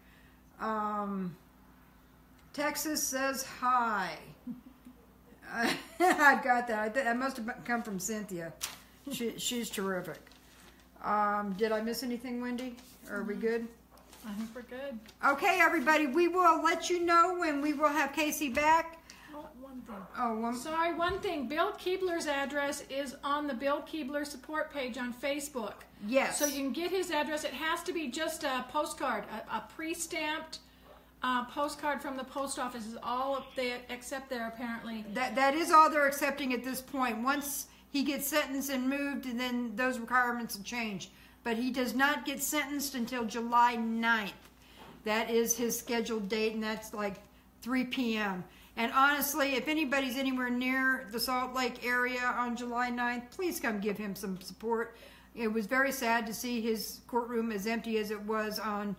Texas says hi. I got that. That must have come from Cynthia. She's terrific. Did I miss anything, Wendy? Are we good? I think we're good. Okay, everybody. We will let you know when we will have Casey back. Oh, one thing. Oh, Sorry, one thing. Bill Keebler's address is on the Bill Keebler support page on Facebook. Yes. So you can get his address. It has to be just a postcard, a pre-stamped postcard from the post office is all they accept there, apparently. That is all they're accepting at this point. Once he gets sentenced and moved, and then those requirements will change. But he does not get sentenced until July 9th. That is his scheduled date, and that's like 3 p.m. And honestly, if anybody's anywhere near the Salt Lake area on July 9th, please come give him some support. It was very sad to see his courtroom as empty as it was on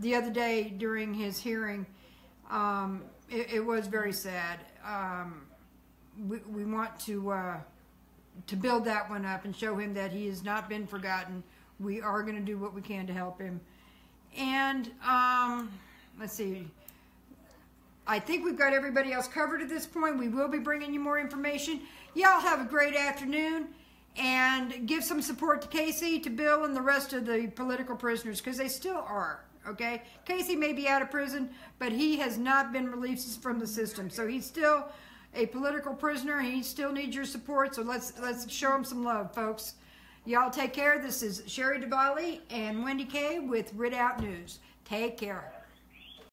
the other day during his hearing. It was very sad. We want to build that one up and show him that he has not been forgotten. We are going to do what we can to help him. And let's see. I think we've got everybody else covered at this point. We will be bringing you more information. Y'all have a great afternoon. And give some support to Casey, to Bill, and the rest of the political prisoners, because they still are, okay? Casey may be out of prison, but he has not been released from the system. So he's still a political prisoner, and he still needs your support, so let's show him some love, folks. Y'all take care. This is Sherry DeBali and Wendy Kay with Rid Out News. Take care.